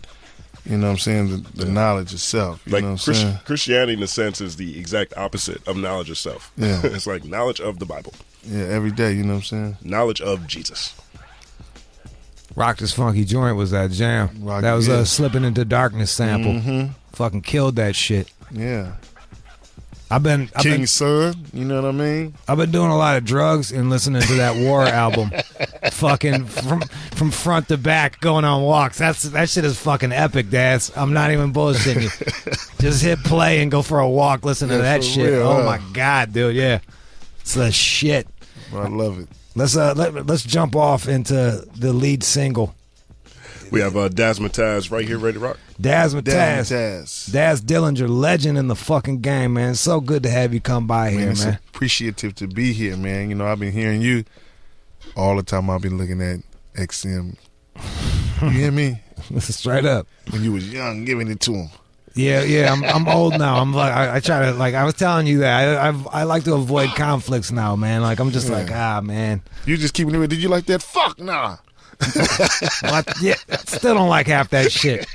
You know what I'm saying? The knowledge itself. You know what I'm saying? Christianity, in a sense, is the exact opposite of knowledge itself. Yeah. It's like knowledge of the Bible. Yeah, every day, you know what I'm saying? Knowledge of Jesus. Rock This Funky Joint was that jam. That was Slipping Into Darkness sample. Mm-hmm. Fucking killed that shit. Yeah. I've been King's son, you know what I mean? I've been doing a lot of drugs and listening to that War album, fucking from front to back, going on walks. That shit is fucking epic, Daz. I'm not even bullshitting you. Just hit play and go for a walk, listen to that shit. Real, oh my god, dude, yeah, it's the shit. I love it. Let's jump off into the lead single. We have Daz right here, ready to rock. Daz Dillinger, legend in the fucking game, man. It's so good to have you come by here, It's man. appreciative to be here, man. You know, I've been hearing you all the time. I've been looking at XM. You hear me? Straight up. When you was young, giving it to him. Yeah. I'm old now. I'm like, I try to, like, I was telling you that I like to avoid conflicts now, man. Like, I'm just like, man. You just keeping it real. Did you like that? Fuck nah. I still don't like half that shit.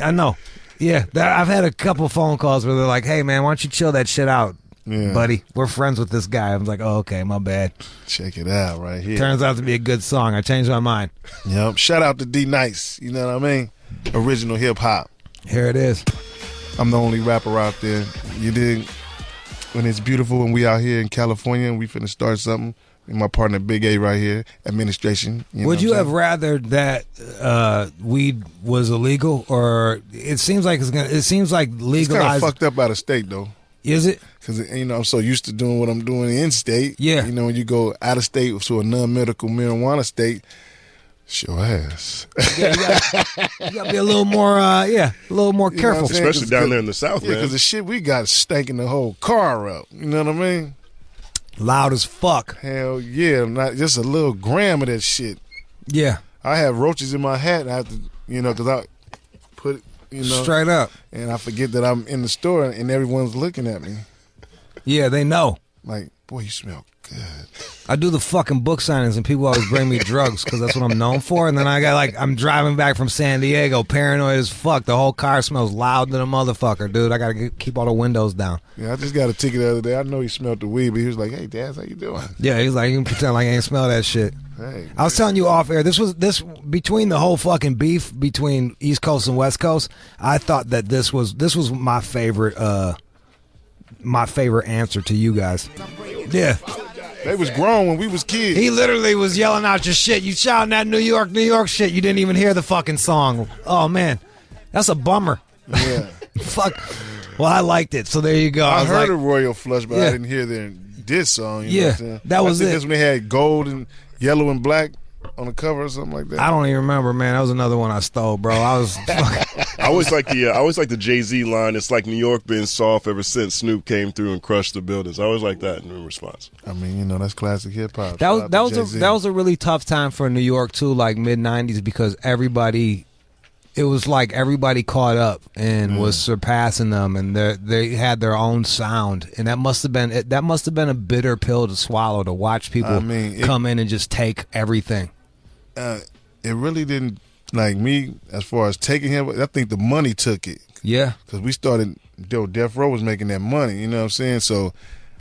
I know. Yeah, I've had a couple phone calls where they're like, "Hey, man, why don't you chill that shit out, buddy? We're friends with this guy." I'm like, "Oh, okay, my bad." Check it out right here. Turns out to be a good song. I changed my mind. Yep. Shout out to D Nice. You know what I mean? Original hip hop. Here it is. I'm the only rapper out there. You dig? When it's beautiful and we out here in California and we finna start something. My partner Big A right here, administration. Would you have rather that weed was illegal, or it seems like legalized? It's kind of fucked up out of state though. Is it? Because I'm so used to doing what I'm doing in state. Yeah. When you go out of state to a non-medical marijuana state, show ass. Yeah, you gotta be a little more, careful, especially down there in the South, man. Because the shit we got stanking the whole car up. You know what I mean? Loud as fuck. Hell yeah, not just a little gram of that shit. Yeah. I have roaches in my hat and I have to, because I put it, straight up. And I forget that I'm in the store and everyone's looking at me. Yeah, they know. Like, boy, you smell good. I do the fucking book signings and people always bring me drugs because that's what I'm known for. And then I'm driving back from San Diego, paranoid as fuck. The whole car smells loud than a motherfucker, dude. I gotta keep all the windows down. Yeah, I just got a ticket the other day. I know he smelled the weed, but he was like, "Hey, Daz, how you doing?" Yeah, he's like, you can pretend like I ain't smell that shit. Hey, I was telling you off air, this between the whole fucking beef between East Coast and West Coast, I thought that this was my favorite answer to you guys. Yeah. They was grown when we was kids. He literally was yelling out your shit. You shouting that New York shit. You didn't even hear the fucking song. Oh, man. That's a bummer. Yeah. Fuck. Well, I liked it, so there you go. I heard a Royal Flush, but I didn't hear this song. You know what I'm saying? That was I think it. That's when they had gold and yellow and black on the cover or something like that. I don't even remember, man. That was another one I stole, bro. I was. I always like the Jay-Z line. It's like New York been soft ever since Snoop came through and crushed the buildings. I always like that in response. I mean, that's classic hip hop. That was a really tough time for New York too, like mid '90s, because it was like everybody caught up and was surpassing them, and they had their own sound, and that must have been a bitter pill to swallow, to watch people come in and just take everything. It really didn't, like me, as far as taking him. I think the money took it. Yeah, because we started. Death Row was making that money. You know what I'm saying? So,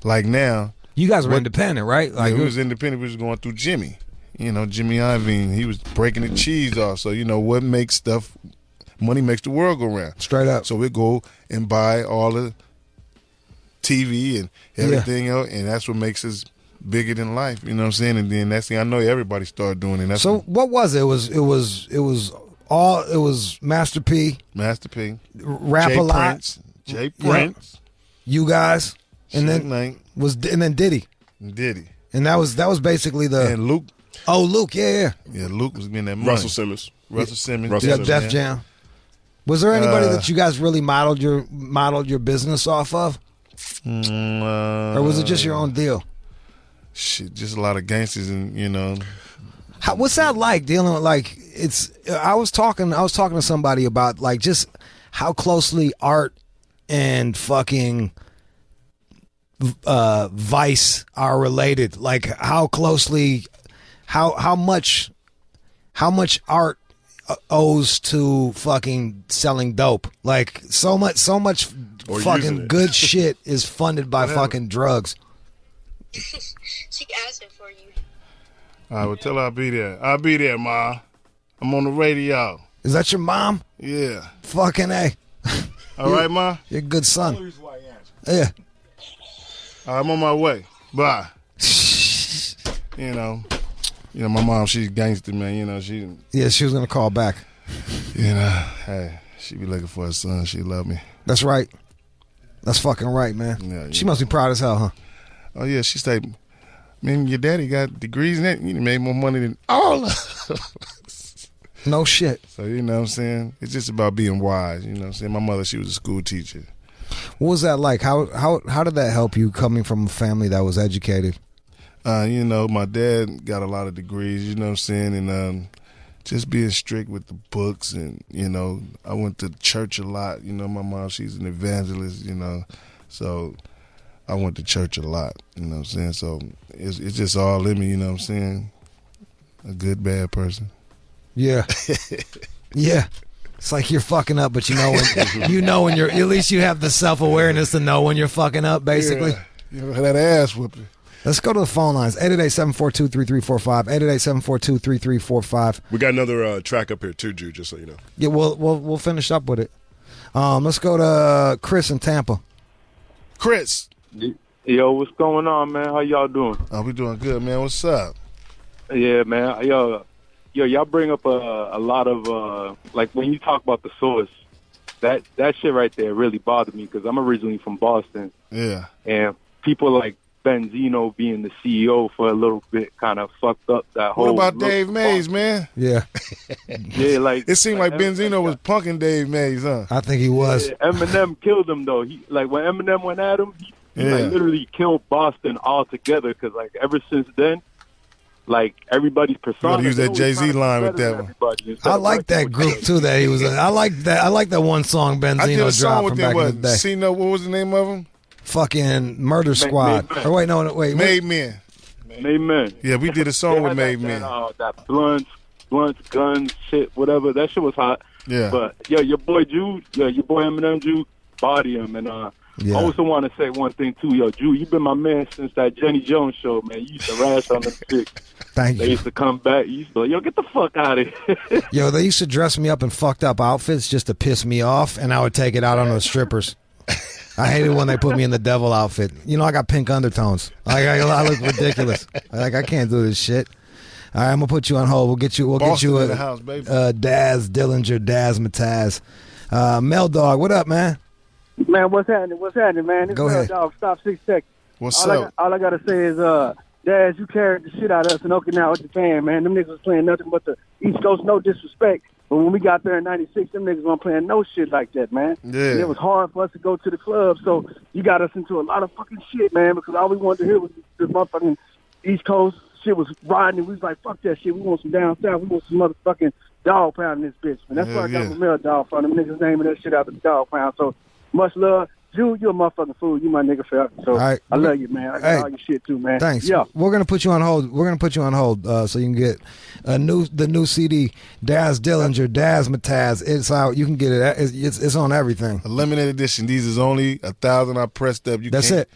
like now, you guys were independent, right? Like we was independent. We was going through Jimmy. Jimmy Iovine, he was breaking the cheese off. So, what makes stuff, money makes the world go round. Straight up. So we go and buy all the TV and everything else, and that's what makes us bigger than life. You know what I'm saying? And then that's the thing I know everybody started doing. And that's so what was it? It was Master P. Rap a lot. Jay Prince. You guys. And then Diddy. And that was basically and Luke. Oh, Luke, yeah. Yeah, Luke was getting that money. Russell Simmons. Def Jam. Was there anybody that you guys really modeled your business off of? Or was it just your own deal? Shit, just a lot of gangsters and what's that like dealing with I was talking to somebody about like just how closely art and fucking vice are related, like how closely how much art owes to fucking selling dope. Like so much or fucking good shit is funded by fucking drugs. She asking for you. All right, well, tell her I'll be there. I'll be there, Ma. I'm on the radio. Is that your mom? Yeah. Fucking A. All right, Ma? You're a good son. Yeah. I'm on my way. Bye. You know, my mom, she's gangster, man. You know, she was gonna call back. You know, hey, she be looking for her son. She love me. That's right. That's fucking right, man. Yeah, she must be proud as hell, huh? Oh yeah, she said, man, your daddy got degrees in it. You made more money than all of us. No shit. So you know what I'm saying? It's just about being wise. You know what I'm saying? My mother, she was a school teacher. What was that like? How did that help you coming from a family that was educated? You know, my dad got a lot of degrees, you know what I'm saying? And just being strict with the books and, you know, I went to church a lot. You know, my mom, she's an evangelist, you know, so I went to church a lot, you know what I'm saying? So it's just all in me, you know what I'm saying? A good, bad person. Yeah. Yeah. It's like you're fucking up, but you know when you're, at least you have the self-awareness to know when you're fucking up, basically. Yeah. You know, that ass whooping. Let's go to the phone lines. 888-742-3345. 888-742-3345. We got another track up here too, Jude, just so you know. Yeah, we'll finish up with it. Let's go to Chris in Tampa. Chris. Yo, what's going on, man? How y'all doing? Oh, we doing good, man. What's up? Yeah, man. Yo, y'all bring up a lot of like when you talk about the source, that shit right there really bothered me because I'm originally from Boston. Yeah. And people like Benzino being the CEO for a little bit kind of fucked up that whole. What about Dave Mays, man? Yeah. Yeah, like it seemed like Benzino was punking Dave Mays, huh? I think he was. Yeah, Eminem killed him though. He like when Eminem went at him, he like, literally killed Boston altogether. Because like ever since then, like everybody's persona. You use that Jay-Z line with that one. I like that group too. That he was. I like that. I like that one song Benzino dropped from back in the day. C-No, what was the name of him? Fucking Murder Squad. Or wait, wait. Made Men. Made Men. Yeah, we did a song with Made Men. That blunts, guns, shit, whatever. That shit was hot. Yeah. But yo, your boy Jude, your boy Eminem Jude, body him. And I also want to say one thing too, yo, Jude, you've been my man since that Jenny Jones show, man. You used to rash on them chicks. Thank you. They used to come back. You used to yo, get the fuck out of here. Yo, they used to dress me up in fucked up outfits just to piss me off, and I would take it out on the strippers. I hated when they put me in the devil outfit. You know, I got pink undertones. I look ridiculous. Like I can't do this shit. All right, I'm gonna put you on hold. We'll get you in the house, baby. Daz Dillinger, Daz Mataz, Mel Dog. What up, man? Man, what's happening, man? This Go ahead. Dog, stop 6 seconds. What's up? All I gotta say is, Daz, you carried the shit out of us in Okinawa, Japan, man. Them niggas was playing nothing but the East Coast, no disrespect. But when we got there in '96, them niggas weren't playing no shit like that, man. Yeah. And it was hard for us to go to the club, so you got us into a lot of fucking shit, man, because all we wanted to hear was the motherfucking East Coast shit was riding, and we was like, fuck that shit. We want some down south. We want some motherfucking dog pound in this bitch. And that's where I got my mail dog from. Them niggas naming that shit out the dog pound. So much love. Jude, you're a motherfucking fool. You my nigga forever. So right. I love you, man. I got all your shit too, man. Thanks. Yeah. We're gonna put you on hold. So you can get the new CD, Daz Dillinger, Daz Mataz. It's out. You can get it. It's on everything. A limited edition. These is only 1,000 I pressed up. That's it.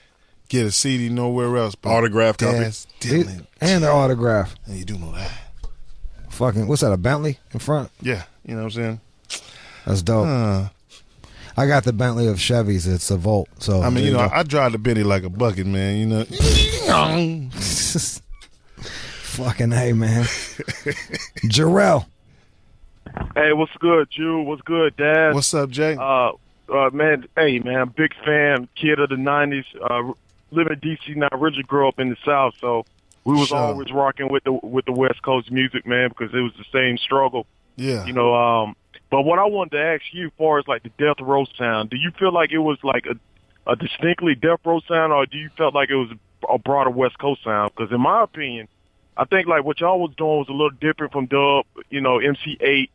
Get a CD nowhere else. Autograph copy. Daz Dillinger. And their autograph. And you do know that. Fucking, what's that, a Bentley in front? Yeah, you know what I'm saying? That's dope. I got the Bentley of Chevys. It's a Volt. So I mean, you know, I drive the Bentley like a bucket, man, you know. Fucking hey, man. Jarrell. Hey, what's good, Jude? What's good, Dad? What's up, Jay? Man, hey, man, big fan, kid of the 90s, living in D.C. now, originally grew up in the South, so we was always rocking with the West Coast music, man, because it was the same struggle. Yeah. You know, but what I wanted to ask you, as far as like the death row sound, do you feel like it was like a distinctly death row sound, or do you felt like it was a broader West Coast sound? Because in my opinion, I think like what y'all was doing was a little different from Dub, you know, MC8,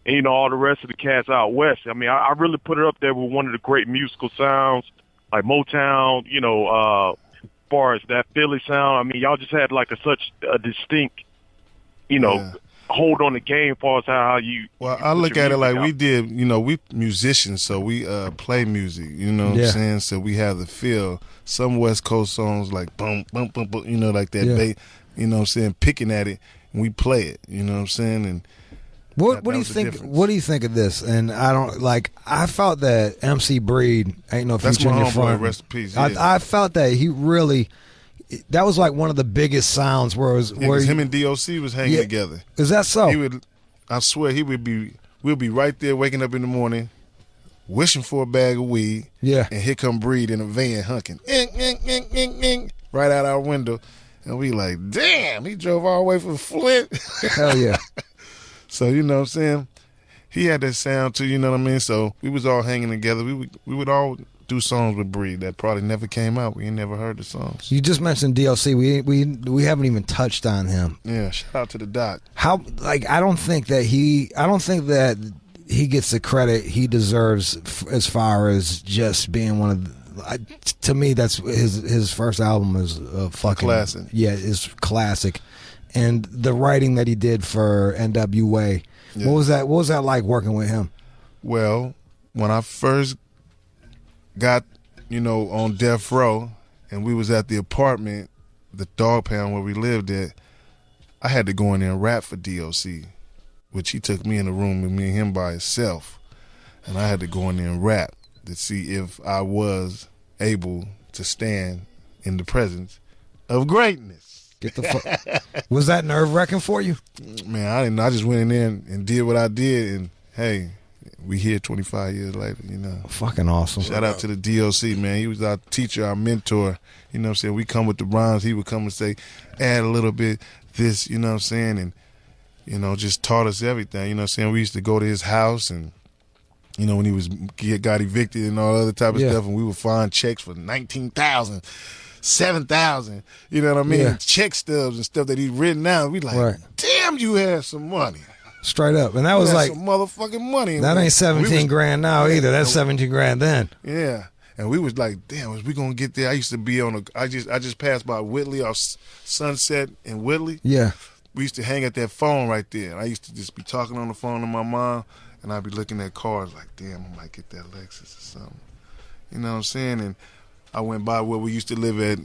and you know all the rest of the cats out west. I mean, I really put it up there with one of the great musical sounds, like Motown. You know, as far as that Philly sound, I mean, y'all just had like such a distinct, you know, hold on the game as far as how you. Well, I look at it like we did. You know, we musicians, so we play music. You know what I'm saying? So we have the feel. Some West Coast songs like boom, boom, boom, boom. You know, like that bass. You know what I'm saying? Picking at it, and we play it. You know what I'm saying? And What do you think? What do you think of this? And I don't like. I felt that MC Breed ain't no future in your front. Rest in peace. I felt that he really. That was like one of the biggest sounds where it was where him and DOC was hanging together. Is that so? He would. I swear he would be. We'll be right there, waking up in the morning, wishing for a bag of weed. Yeah. And here come Breed in a van hunking, right out our window, and we like, damn, he drove all the way from Flint. Hell yeah. So, you know what I'm saying? He had that sound too, you know what I mean? So we was all hanging together. We would all do songs with Breed that probably never came out. We ain't never heard the songs. You just mentioned DLC. We haven't even touched on him. Yeah, shout out to the doc. How I don't think that he gets the credit he deserves as far as just being one of the, to me that's his first album is a fucking classic. Yeah, is classic. And the writing that he did for NWA, what was that like working with him? Well, when I first got, on death row, and we was at the apartment, the dog pound where we lived at, I had to go in there and rap for DOC, which he took me in the room with me and him by himself, and I had to go in there and rap to see if I was able to stand in the presence of greatness. Get the fuck. Was that nerve-wracking for you? Man, I didn't know. I just went in there and did what I did, and hey, we here 25 years later, Fucking awesome. Shout out to the DOC, man. He was our teacher, our mentor. You know what I'm saying? We come with the rhymes. He would come and say, add a little bit this, you know what I'm saying? And, just taught us everything. You know what I'm saying? We used to go to his house and, when he got evicted and all other type of stuff, and we would find checks for $19,000. 7,000, you know what I mean? Yeah. Check stubs and stuff that he's written out. We like, damn, you have some money. Straight up. And that was like some motherfucking money. That ain't 17 grand now either. That's 17 grand then. Yeah. And we was like, damn, was we gonna get there? I used to be I just passed by Whitley or Sunset in Whitley. Yeah. We used to hang at that phone right there. I used to just be talking on the phone to my mom, and I'd be looking at cars like, damn, I might get that Lexus or something. You know what I'm saying? And I went by where we used to live at.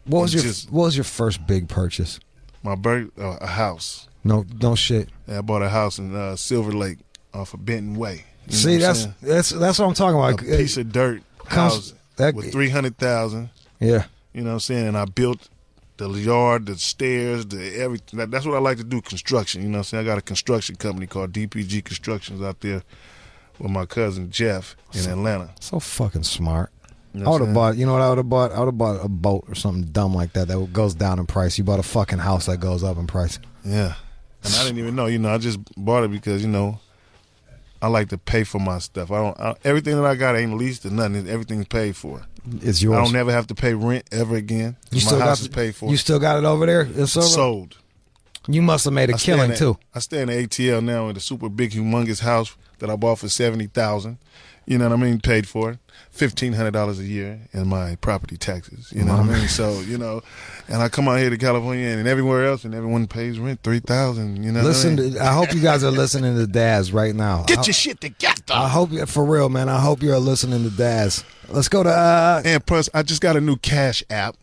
What was your first big purchase? My a house. No shit. Yeah, I bought a house in Silver Lake off of Benton Way. See, that's what I'm talking about. A piece of dirt house with 300,000. Yeah. You know what I'm saying? And I built the yard, the stairs, the everything. That's what I like to do, construction. You know what I'm saying? I got a construction company called DPG Constructions out there with my cousin Jeff in Atlanta. So fucking smart. You I would have bought, what I would have bought? I would have bought a boat or something dumb like that goes down in price. You bought a fucking house that goes up in price. Yeah. And I didn't even know, I just bought it because, I like to pay for my stuff. Everything that I got ain't leased or nothing. Everything's paid for. It's yours. I don't never have to pay rent ever again. My house is paid for. You still got it over there? It's sold. You must have made a killing too. I stay in the ATL now in a super big, humongous house that I bought for $70,000. You know what I mean? Paid for it. $1,500 a year in my property taxes. You know what I mean? So, and I come out here to California and everywhere else, and everyone pays rent $3,000. You know Listen, what I mean? I hope you guys are listening to Daz right now. Get your shit together. I hope, for real, man, I hope you're listening to Daz. Let's go to... And plus, I just got a new Cash app,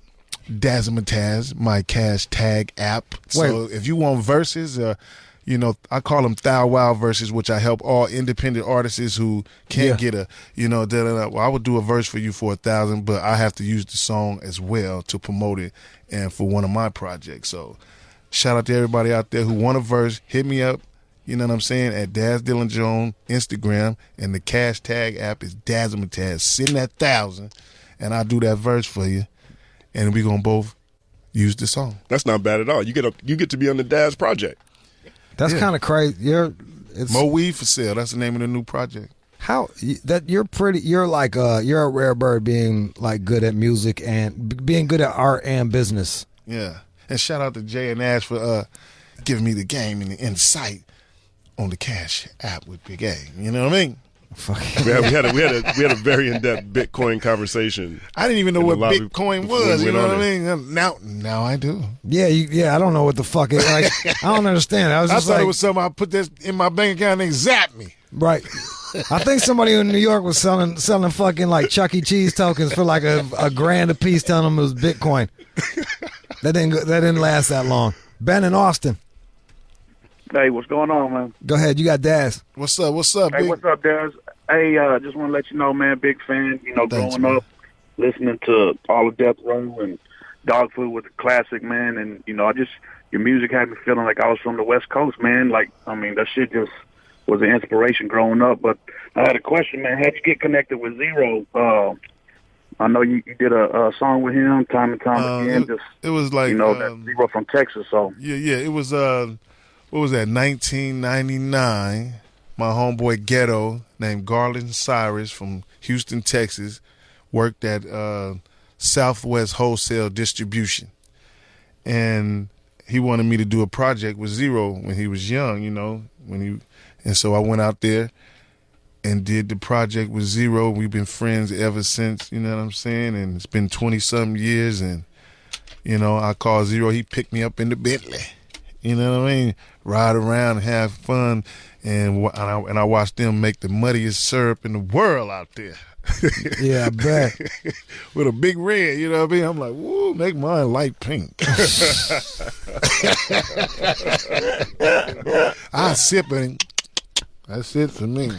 Dazamataz, my Cash Tag app. So if you want verses... I call them Thou Wow verses, which I help all independent artists who can't get a, well, I would do a verse for you for $1,000, but I have to use the song as well to promote it and for one of my projects. So shout out to everybody out there who want a verse. Hit me up, you know what I'm saying, at Daz Dillinger on Instagram, and the Cash Tag app is Dazamataz. Send that 1,000, and I'll do that verse for you, and we're going to both use the song. That's not bad at all. You get to be on the Daz project. That's kind of crazy. More Weed for Sale. That's the name of the new project. How that you're like you're a rare bird, being like good at music and being good at art and business. Yeah, and shout out to Jay and Ash for giving me the game and the insight on the Cash app with Big A. You know what I mean? we had a very in-depth Bitcoin conversation. I didn't even know what Bitcoin was. You know what I mean? Now I do. Yeah. I don't know what the fuck it. Like, I don't understand. I thought it was something. I put this in my bank account and they zapped me. Right. I think somebody in New York was selling fucking like Chuck E. Cheese tokens for like a grand a piece, telling them it was Bitcoin. That didn't last that long. Ben in Austin. Hey, what's going on, man? Go ahead. You got Daz. What's up? What's up, Hey, big? what's up, Daz? Hey, just want to let you know, man, big fan. You know, Thanks, growing man. up, listening to all of Death Row and Dog Food was a classic, man. And, you know, your music had me feeling like I was from the West Coast, man. Like, I mean, that shit just was an inspiration growing up. But I had a question, man. How'd you get connected with Zero? I know you did a song with him time and time again. It was like, you know, that Zero from Texas. So yeah. It was what was that? 1999. My homeboy Ghetto, named Garland Cyrus from Houston, Texas, worked at Southwest Wholesale Distribution, and he wanted me to do a project with Zero when he was young. You know, and so I went out there and did the project with Zero. We've been friends ever since, you know what I'm saying? And it's been 20-something years, and, you know, I called Zero. He picked me up in the Bentley, you know what I mean? Ride around and have fun, and I watched them make the muddiest syrup in the world out there. Yeah, I bet. With a big red, you know what I mean? I'm like, woo, make mine light pink. I sip it. That's it for me.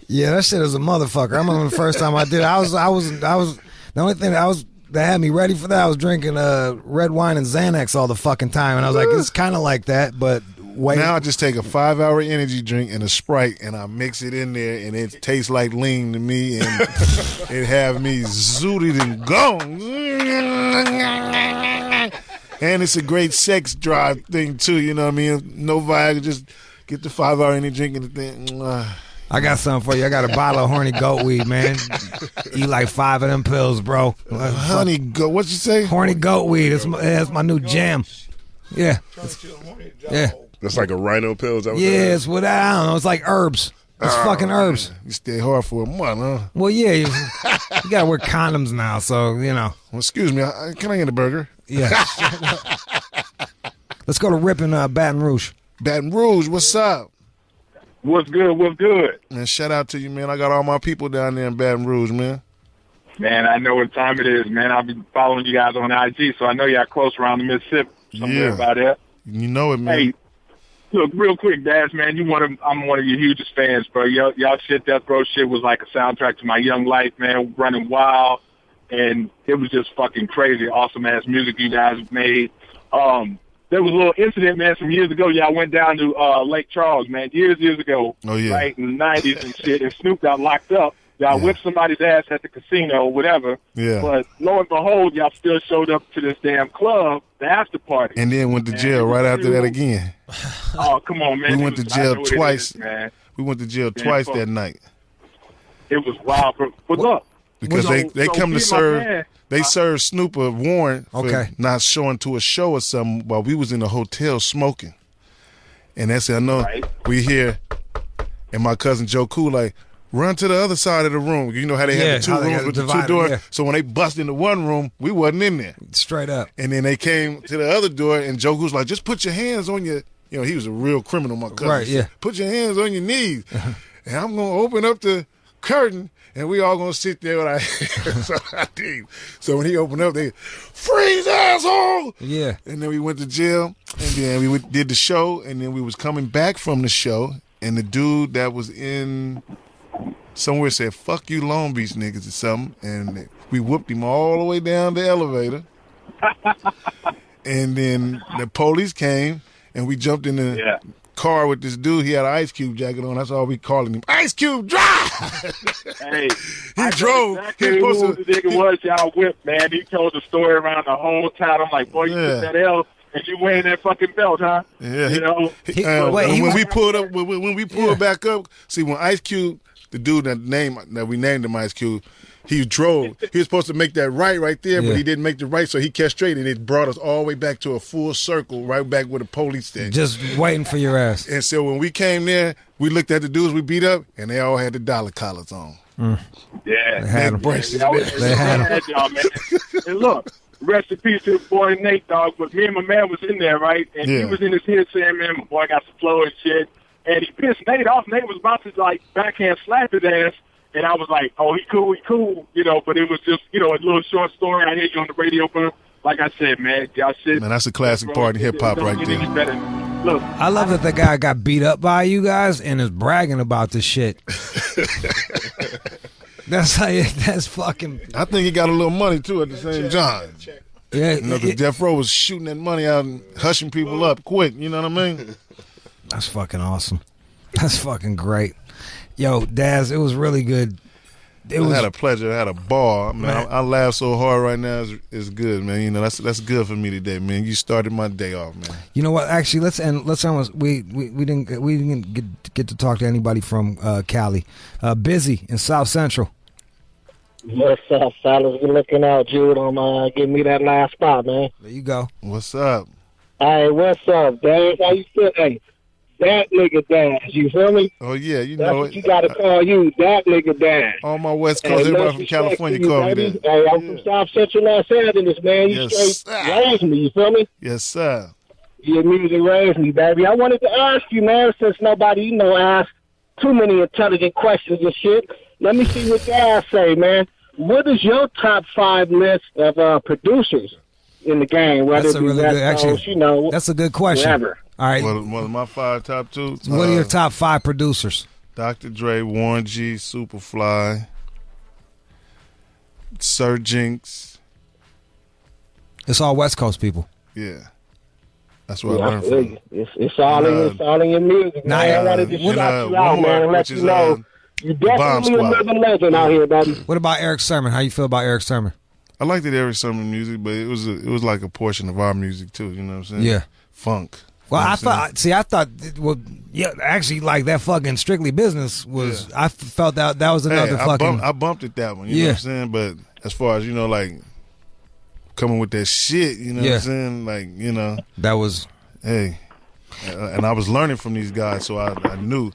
Yeah, that shit is a motherfucker. I remember the first time I did it. I was the only thing that had me ready for that. I was drinking red wine and Xanax all the fucking time, and I was like, it's kind of like that, but wait. Now I just take a 5-hour energy drink and a Sprite, and I mix it in there, and it tastes like lean to me, and it have me zooted and gone. And it's a great sex drive thing too. You know what I mean? No Viagra, just get the 5-hour energy drink and the thing. I got something for you. I got a bottle of horny goat weed, man. Eat like 5 of them pills, bro. Honey goat, what you say? Horny goat weed. It's my new jam. Yeah. Yeah. That's like a rhino pill. Is that what Yeah, that is? it's what I don't know. It's like herbs. It's fucking herbs. You stay hard for a month, huh? Well, yeah, you gotta wear condoms now, so you know. Well, excuse me, can I get a burger? Yeah. Let's go to Rippin' Baton Rouge. Baton Rouge, what's up? What's good? What's good? Man, shout out to you, man. I got all my people down there in Baton Rouge, man. Man, I know what time it is, man. I've been following you guys on IG, so I know y'all close around the Mississippi, somewhere by there. You know it, man. Hey, look, real quick, Daz, man, I'm one of your hugest fans, bro. Y'all shit, Death Row shit was like a soundtrack to my young life, man, running wild, and it was just fucking crazy, awesome-ass music you guys made. There was a little incident, man, some years ago. Y'all went down to Lake Charles, man, years ago. Oh, yeah. Right, in the 90s and shit, and Snoop got locked up. Y'all whipped somebody's ass at the casino or whatever. Yeah. But lo and behold, y'all still showed up to this damn club, the after party. And then went to jail right after that again. Oh, come on, man. We went to jail twice. Man. We went to jail twice that night. It was wild. But look. Because they come to serve, they served Snoop a warrant for not showing to a show or something while we was in the hotel smoking. And they said, I know we here. And my cousin Joe Cool like, run to the other side of the room. You know how they had the 2 rooms with the 2 doors? Yeah. So when they bust into one room, we wasn't in there. Straight up. And then they came to the other door, and Joe was like, just put your hands on your, you know, he was a real criminal, my cousin. Right, yeah. Put your hands on your knees. And I'm going to open up the curtain, and we all going to sit there with our hands. So I did. So when he opened up, they, freeze, asshole! Yeah. And then we went to jail, and then we did the show, and then we was coming back from the show, and the dude that was in somewhere said, fuck you Long Beach niggas or something, and we whooped him all the way down the elevator. And then the police came, and we jumped in the car with this dude. He had an Ice Cube jacket on. That's all we calling him. Ice Cube, drive! Hey, he drove. Exactly who the nigga was y'all whipped, man. He told the story around the whole town. I'm like, boy, you took that L. And you wearing that fucking belt, huh? Yeah. You know? When we pulled up, when we pulled back up, see, when Ice Cube, the dude that we named him Ice Cube, he drove. He was supposed to make that right there, but he didn't make the right, so he kept straight, and it brought us all the way back to a full circle, right back where the police stand. Just waiting for your ass. And so when we came there, we looked at the dudes we beat up, and they all had the dollar collars on. Yeah. They had them. They had y'all, man. And look, rest in peace to the boy Nate, dog. But me and my man was in there, right? And he was in his head saying, man, my boy got some flow and shit. And he pissed Nate off. Nate was about to, like, backhand slap his ass. And I was like, oh, he cool, you know. But it was just, you know, a little short story. I hear you on the radio, but like I said, man, y'all shit. Man, that's a classic part in hip-hop right there. Look, I love that the guy got beat up by you guys and is bragging about this shit. That's fucking. I think he got a little money too at the same time. Yeah, you know, the Death Row was shooting that money out and hushing people up quick. You know what I mean? That's fucking awesome. That's fucking great. Yo, Daz, it was really good. I had a pleasure. I had a ball. Man, I laugh so hard right now. It's good, man. You know, that's good for me today, man. You started my day off, man. You know what? Actually, let's end. We didn't get to talk to anybody from Cali. Busy in South Central. What's up, fellas? We're looking out, Jude. Give me that last spot, man. There you go. What's up? Hey, what's up, Daz? How you feel? Hey, that nigga Daz. You feel me? Oh yeah, you That's know what it. you gotta call you, that nigga Daz. All my West Coast, everybody from California call me that. Hey, I'm from South Central Los Angeles, man. You straight raised me. You feel me? Yes, sir. Your music raised me, baby. I wanted to ask you, man, since nobody, asked too many intelligent questions and shit. Let me see what Daz say, man. What is your top 5 list of producers in the game? Whether That's a really good. Actually, that's a good question. Whatever. All right. One of my 5 top 2. What are your top 5 producers? Dr. Dre, Warren G, Superfly, Sir Jinx. It's all West Coast people. Yeah. That's what I learned from. It's all in your music, man. I wanted to shout you out, man, and let you know. You definitely a living legend out here, buddy. What about Eric Sermon? How you feel about Eric Sermon? I liked the Eric Sermon music, but it was like a portion of our music too. You know what I'm saying? Yeah. Funk. Well, I thought, actually, like that fucking Strictly Business was. Yeah. I felt that was another fucking. I bumped at that one. You know what I'm saying? But as far as like coming with that shit, you know what I'm saying? Like that was. Hey, and I was learning from these guys, so I knew.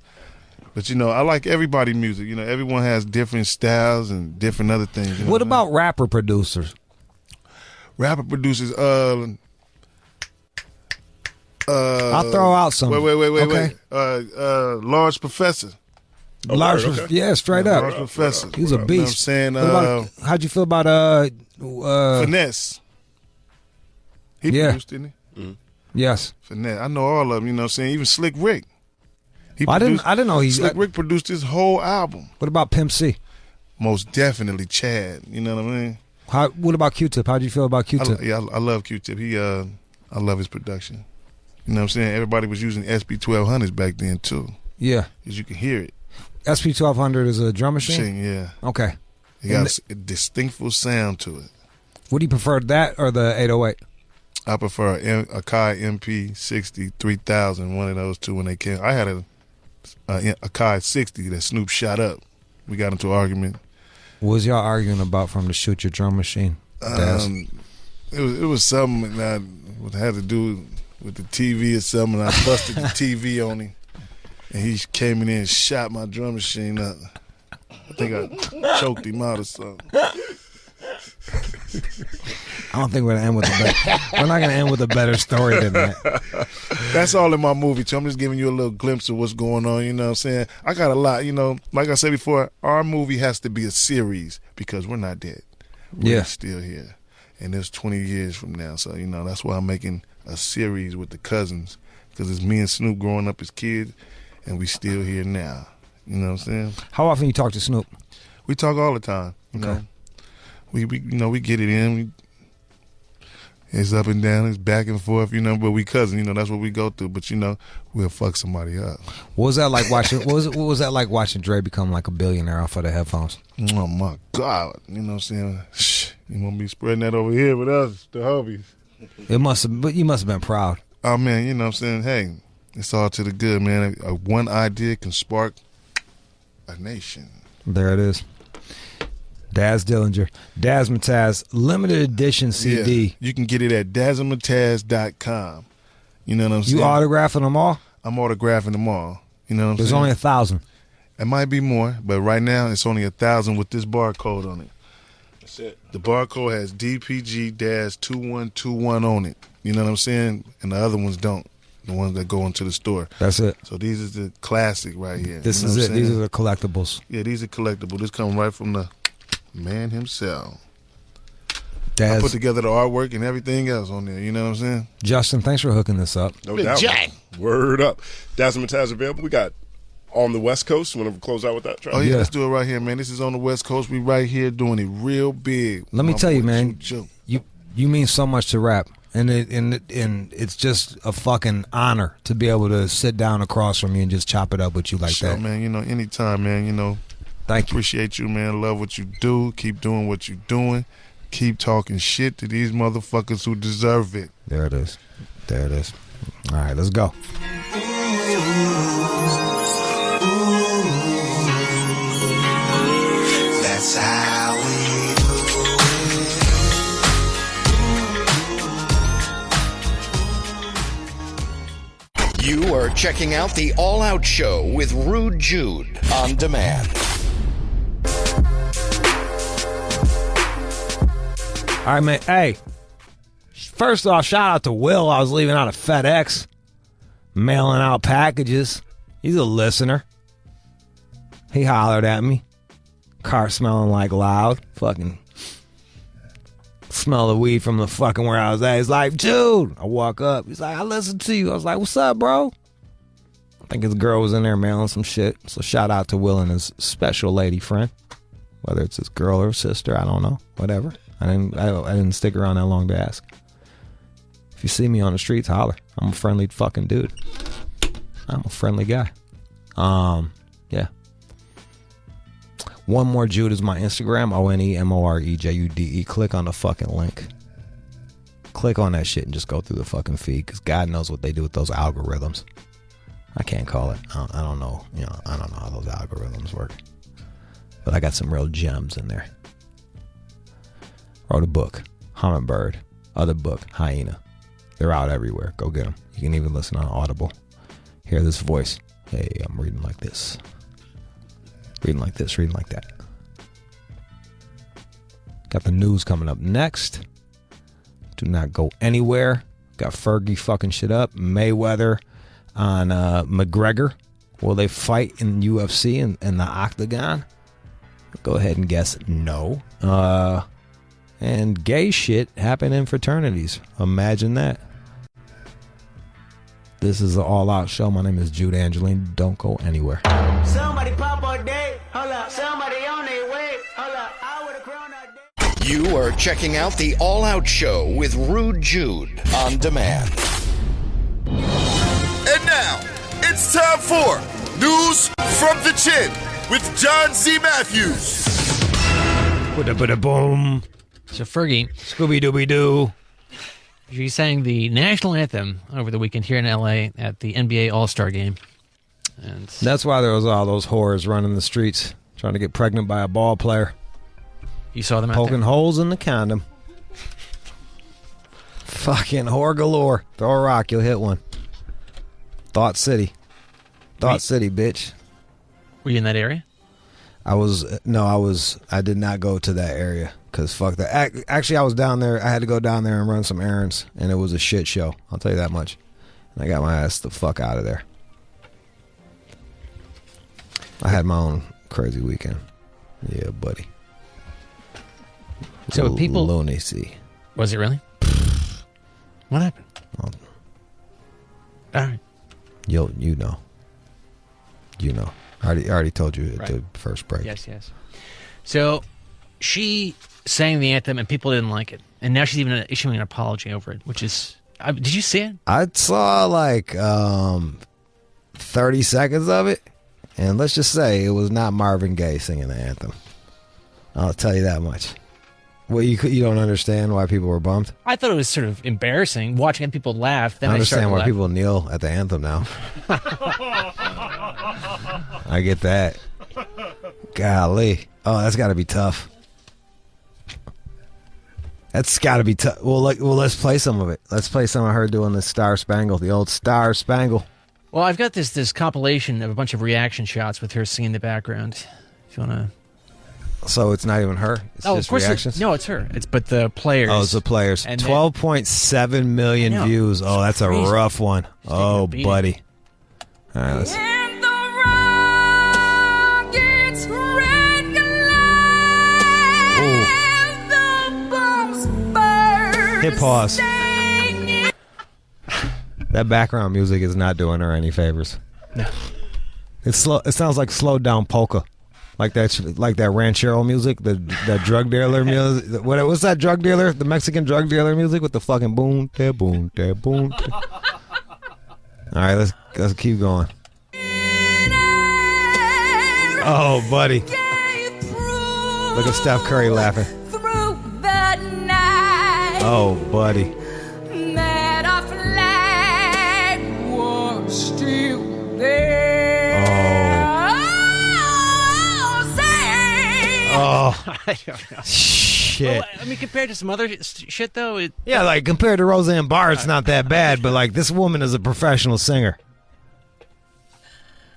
But I like everybody's music. Everyone has different styles and different other things. What about rapper producers? Rapper producers. I'll throw out some. Wait. Large Professor. Large, yeah, straight up. Large Professor. He's a beast. You know what I'm saying? How'd you feel about Finesse? He produced, didn't he? Mm. Yes. Finesse. I know all of them. You know what I'm saying? Even Slick Rick. I didn't know Slick Rick produced his whole album. What about Pimp C? Most definitely Chad. You know what I mean? What about Q-Tip? How'd you feel about Q-Tip? I love Q-Tip. I love his production. You know what I'm saying? Everybody was using SP1200s back then too. Yeah. Because you can hear it. SP1200 is a drum machine? Yeah. Okay. It got a distinctful sound to it. Would you prefer that or the 808? I prefer a Kai MP60 3000, one of those two when they came. I had a Kai 60 that Snoop shot up. We got into an argument. What was y'all arguing about from the Shoot Your Drum Machine? It was something that had to do with the TV or something. I busted the TV on him, and he came in there and shot my drum machine up. I think I choked him out or something. I don't think we're gonna end with we're not gonna end with a better story than that. That's all in my movie too. I'm just giving you a little glimpse of what's going on. You know what I'm saying? I got a lot. Like I said before, our movie has to be a series because we're not dead. We're still here, and it's 20 years from now. So that's why I'm making a series with the cousins, because it's me and Snoop growing up as kids, and we still here now. You know what I'm saying? How often you talk to Snoop? We talk all the time. Okay. We get it in. It's up and down, it's back and forth, but we cousins, that's what we go through. But we'll fuck somebody up. What was that like watching? What was that like watching Dre become like a billionaire off of the headphones? Oh my God! You know what I'm saying? Shh, you won't be spreading that over here with us, the homies. But you must have been proud. Oh man, you know what I'm saying? Hey, it's all to the good, man. One idea can spark a nation. There it is. Daz Dillinger, Daz Mataz, limited edition CD. Yeah, you can get it at dazzmataz.com. You know what I'm saying? You autographing them all? I'm autographing them all. You know what I'm saying? There's only 1,000. It might be more, but right now it's only 1,000 with this barcode on it. That's it. The barcode has DPG-2121 on it. You know what I'm saying? And the other ones don't. The ones that go into the store. That's it. So these is the classic right here. This is it. These are the collectibles. Yeah, these are collectibles. This comes right from the man himself. Daz. I put together the artwork and everything else on there. You know what I'm saying? Justin, thanks for hooking this up. No doubt. Word up. Daz and Taz available. We got On the West Coast. Want to close out with that track? Oh, yeah, let's do it right here, man. This is On the West Coast. We right here doing it real big. Let me tell you, man, Jude. you mean so much to rap. And it's just a fucking honor to be able to sit down across from you and just chop it up with you like that. Man, anytime, man, Thank you. Appreciate you, man. Love what you do. Keep doing what you're doing. Keep talking shit to these motherfuckers who deserve it. There it is. All right, let's go. That's how we do it. You are checking out the All Out Show with Rude Jude on demand. All right, man. Hey, first off, shout out to Will. I was leaving out of FedEx, mailing out packages. He's a listener. He hollered at me. Car smelling like loud. Fucking smell the weed from the fucking where I was at. He's like, Jude. I walk up. He's like, I listened to you. I was like, what's up, bro? I think his girl was in there mailing some shit. So shout out to Will and his special lady friend. Whether it's his girl or sister, I don't know. Whatever. I didn't stick around that long to ask. If you see me on the streets, holler. I'm a friendly fucking dude. I'm a friendly guy. Yeah. One More Jude is my Instagram. ONEMOREJUDE. Click on the fucking link. Click on that shit and just go through the fucking feed, because God knows what they do with those algorithms. I can't call it. I don't know. I don't know how those algorithms work. But I got some real gems in there. Wrote a book, Hummingbird. Other book, Hyena. They're out everywhere. Go get them. You can even listen on Audible. Hear this voice. Hey, I'm reading like this. Reading like this, reading like that. Got the news coming up next. Do not go anywhere. Got Fergie fucking shit up. Mayweather on McGregor. Will they fight in UFC in the octagon? Go ahead and guess no. And gay shit happen in fraternities. Imagine that. This is the All Out Show. My name is Jude Angeline. Don't go anywhere. Somebody pop a day. Hold up. Somebody on their way. Hold up. I would have grown that day. You are checking out the All Out Show with Rude Jude on demand. And now, it's time for News from the Chin with John C. Matthews. Boom. So Fergie, Scooby-Dooby-Doo. She sang the National Anthem over the weekend here in L.A. at the NBA All-Star Game. And that's why there was all those whores running the streets trying to get pregnant by a ball player. You saw them out poking there? Holes in the condom. Fucking whore galore. Throw a rock, you'll hit one. Thought City, bitch. Were you in that area? I did not go to that area because fuck that. Actually, I was down there. I had to go down there and run some errands, and it was a shit show. I'll tell you that much. And I got my ass the fuck out of there. I had my own crazy weekend. Yeah, buddy. So people lunacy. Was it really? What happened? Well, all right. You know. I already told you at the first break. Yes. So she sang the anthem and people didn't like it, and now she's even issuing an apology over it. Which is, did you see it? I saw like 30 seconds of it, and let's just say it was not Marvin Gaye singing the anthem. I'll tell you that much. Well, you don't understand why people were bummed? I thought it was sort of embarrassing watching people laugh. Then I understand why laugh. people kneel at the anthem now. I get that. Golly. Oh, that's got to be tough. That's got to be tough. Well, let's play some of it. Let's play some of her doing the Star Spangled, the old Star Spangle. Well, I've got this compilation of a bunch of reaction shots with her singing in the background. If you want to... So it's not even her? It's just of course reactions? No, it's her. But the players. Oh, it's the players. 12.7 million views. Oh, that's a rough one. Oh, buddy. All right, let's... Hit pause. That background music is not doing her any favors. No. It's slow. It sounds like slowed down polka, like that ranchero music, that drug dealer music. What's that drug dealer? The Mexican drug dealer music with the fucking boom, da boom, da boom. All right, let's keep going. Oh, buddy, look at Steph Curry laughing. Oh, buddy. That our flag was still there. Oh. I don't know. Shit. Well, I mean, compared to some other shit, though. Yeah, like compared to Roseanne Barr, it's not that bad, but like this woman is a professional singer.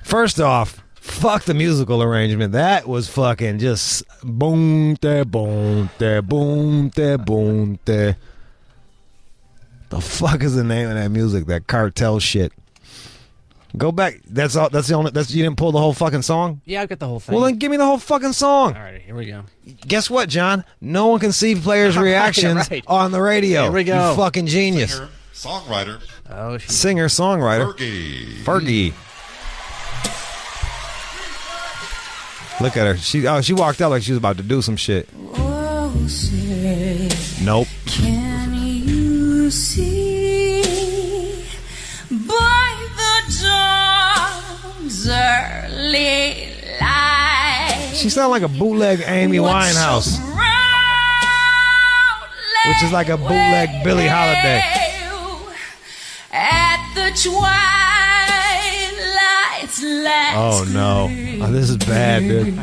First off, fuck the musical arrangement. That was fucking just boom, da boom, da boom, da boom, da. The fuck is the name of that music? That cartel shit. Go back. That's all. That's the only. That's you didn't pull the whole fucking song. Yeah, I've got the whole thing. Well, then give me the whole fucking song. All right, here we go. Guess what, John? No one can see players' reactions on the radio. Here we go. You fucking genius. Singer, songwriter. Oh, singer, songwriter. Fergie. Look at her. She walked out like she was about to do some shit. Oh, say, nope. Can you see by the dawn's early light? She sounded like a bootleg Amy Winehouse, which is like a bootleg Billie Holiday. At the twilight's last. Oh no! Oh, this is bad, dude.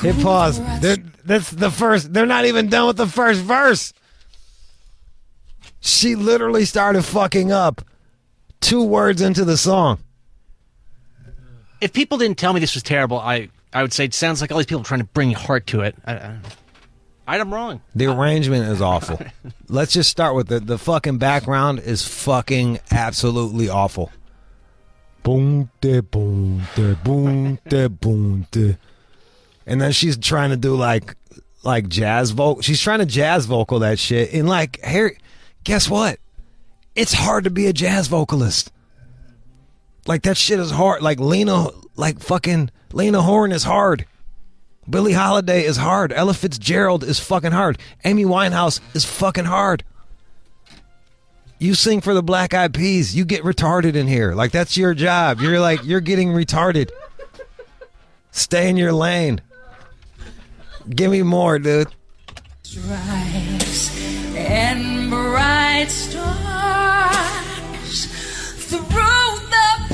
Hit pause. That's the first. They're not even done with the first verse. She literally started fucking up 2 words into the song. If people didn't tell me this was terrible, I would say it sounds like all these people trying to bring heart to it. I'm wrong. The arrangement is awful. Let's just start with the fucking background is fucking absolutely awful. Boom, de boom, de boom, de boom, de. And then she's trying to do like jazz vocal. She's trying to jazz vocal that shit. And like, here, guess what? It's hard to be a jazz vocalist. Like that shit is hard. Like fucking Lena Horne is hard. Billie Holiday is hard. Ella Fitzgerald is fucking hard. Amy Winehouse is fucking hard. You sing for the Black Eyed Peas, you get retarded in here. Like that's your job. You're getting retarded. Stay in your lane. Give me more, dude. Stripes and bright stars through the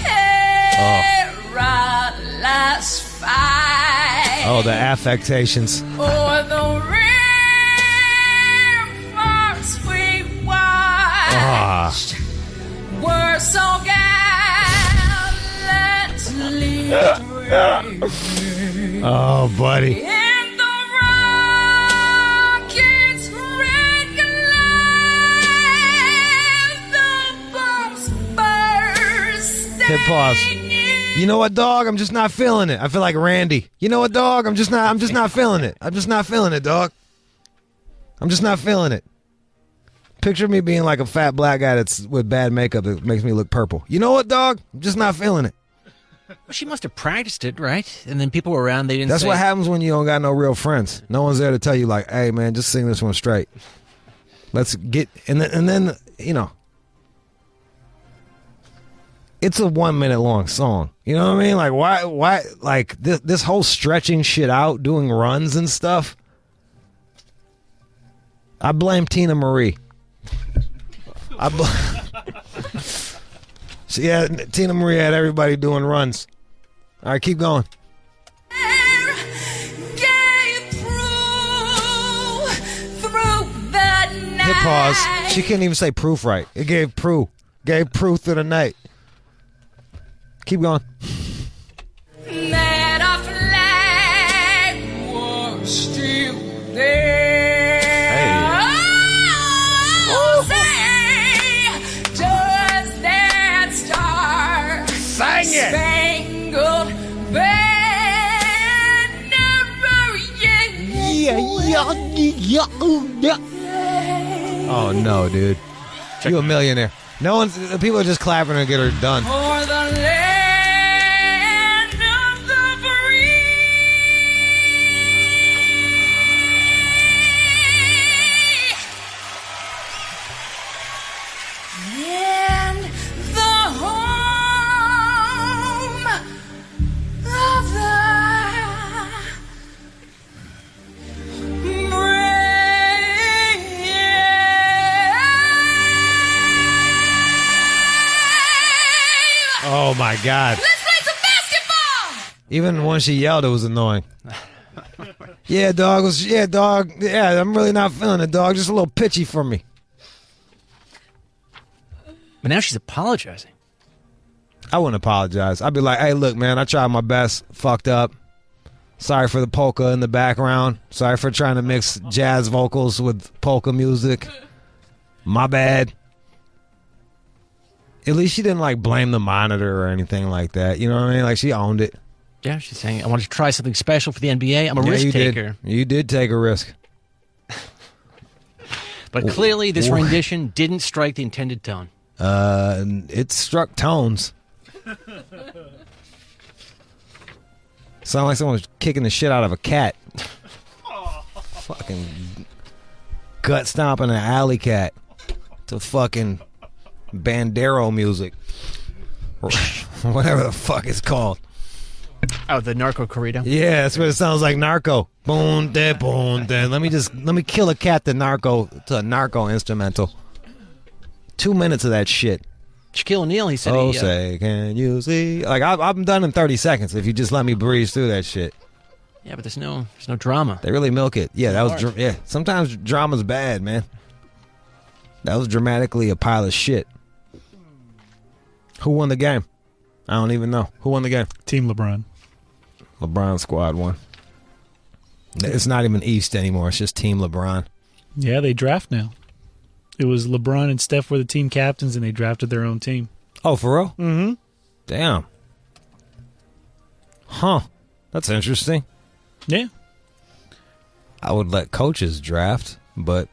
perilous fight. Oh, the affectations. O'er the ramparts we watched were so gallantly brave. Oh, buddy. And the rockets red glare, the bombs bursting. Hit pause. You know what, dog? I'm just not feeling it. I feel like Randy. You know what, dog? I'm just not feeling it. I'm just not feeling it, dog. I'm just not feeling it. Picture me being like a fat black guy that's with bad makeup that makes me look purple. You know what, dog? I'm just not feeling it. Well, she must have practiced it, right? And then people were around, they didn't That's say... what happens when you don't got no real friends. No one's there to tell you like, hey, man, just sing this one straight. Let's get... And then you know... It's a 1 minute long song. You know what I mean? Like why like this whole stretching shit out, doing runs and stuff. I blame Tina Marie. So yeah, Tina Marie had everybody doing runs. All right, keep going. Hit pause. She couldn't even say proof right. It gave proof. Gave proof through the night. Keep going. That our flag was still there. Oh, say, does that star Sing it. spangled banner? Oh no, dude. You a millionaire. No one's. People are just clapping to get her done. For the land of the free. And the home of the Oh my God. Let's play some basketball! Even when she yelled, it was annoying. Yeah, dog. Yeah, I'm really not feeling it, dog. Just a little pitchy for me. But now she's apologizing. I wouldn't apologize. I'd be like, hey, look, man, I tried my best. Fucked up. Sorry for the polka in the background. Sorry for trying to mix jazz vocals with polka music. My bad. At least she didn't, like, blame the monitor or anything like that. You know what I mean? Like, she owned it. Yeah, she's saying, I wanted to try something special for the NBA. I'm a risk taker. You did take a risk. But clearly, this rendition didn't strike the intended tone. It struck tones. Sound like someone was kicking the shit out of a cat. Fucking gut stomping an alley cat to fucking bandero music. Or whatever the fuck it's called. Oh, the narco corrido? Yeah, that's what it sounds like. Narco. Boom, de, boom, de. Let me kill a cat to a narco instrumental. 2 minutes of that shit. Shaquille O'Neal, he said. Oh, say, can you see? Like, I'm done in 30 seconds if you just let me breeze through that shit. Yeah, but there's no drama. They really milk it. Yeah, that was yeah. Sometimes drama's bad, man. That was dramatically a pile of shit. Who won the game? I don't even know. Who won the game? Team LeBron. LeBron squad won. It's not even East anymore. It's just Team LeBron. Yeah, they draft now. It was LeBron and Steph were the team captains, and they drafted their own team. Oh, for real? Mm-hmm. Damn. Huh. That's interesting. Yeah. I would let coaches draft, but...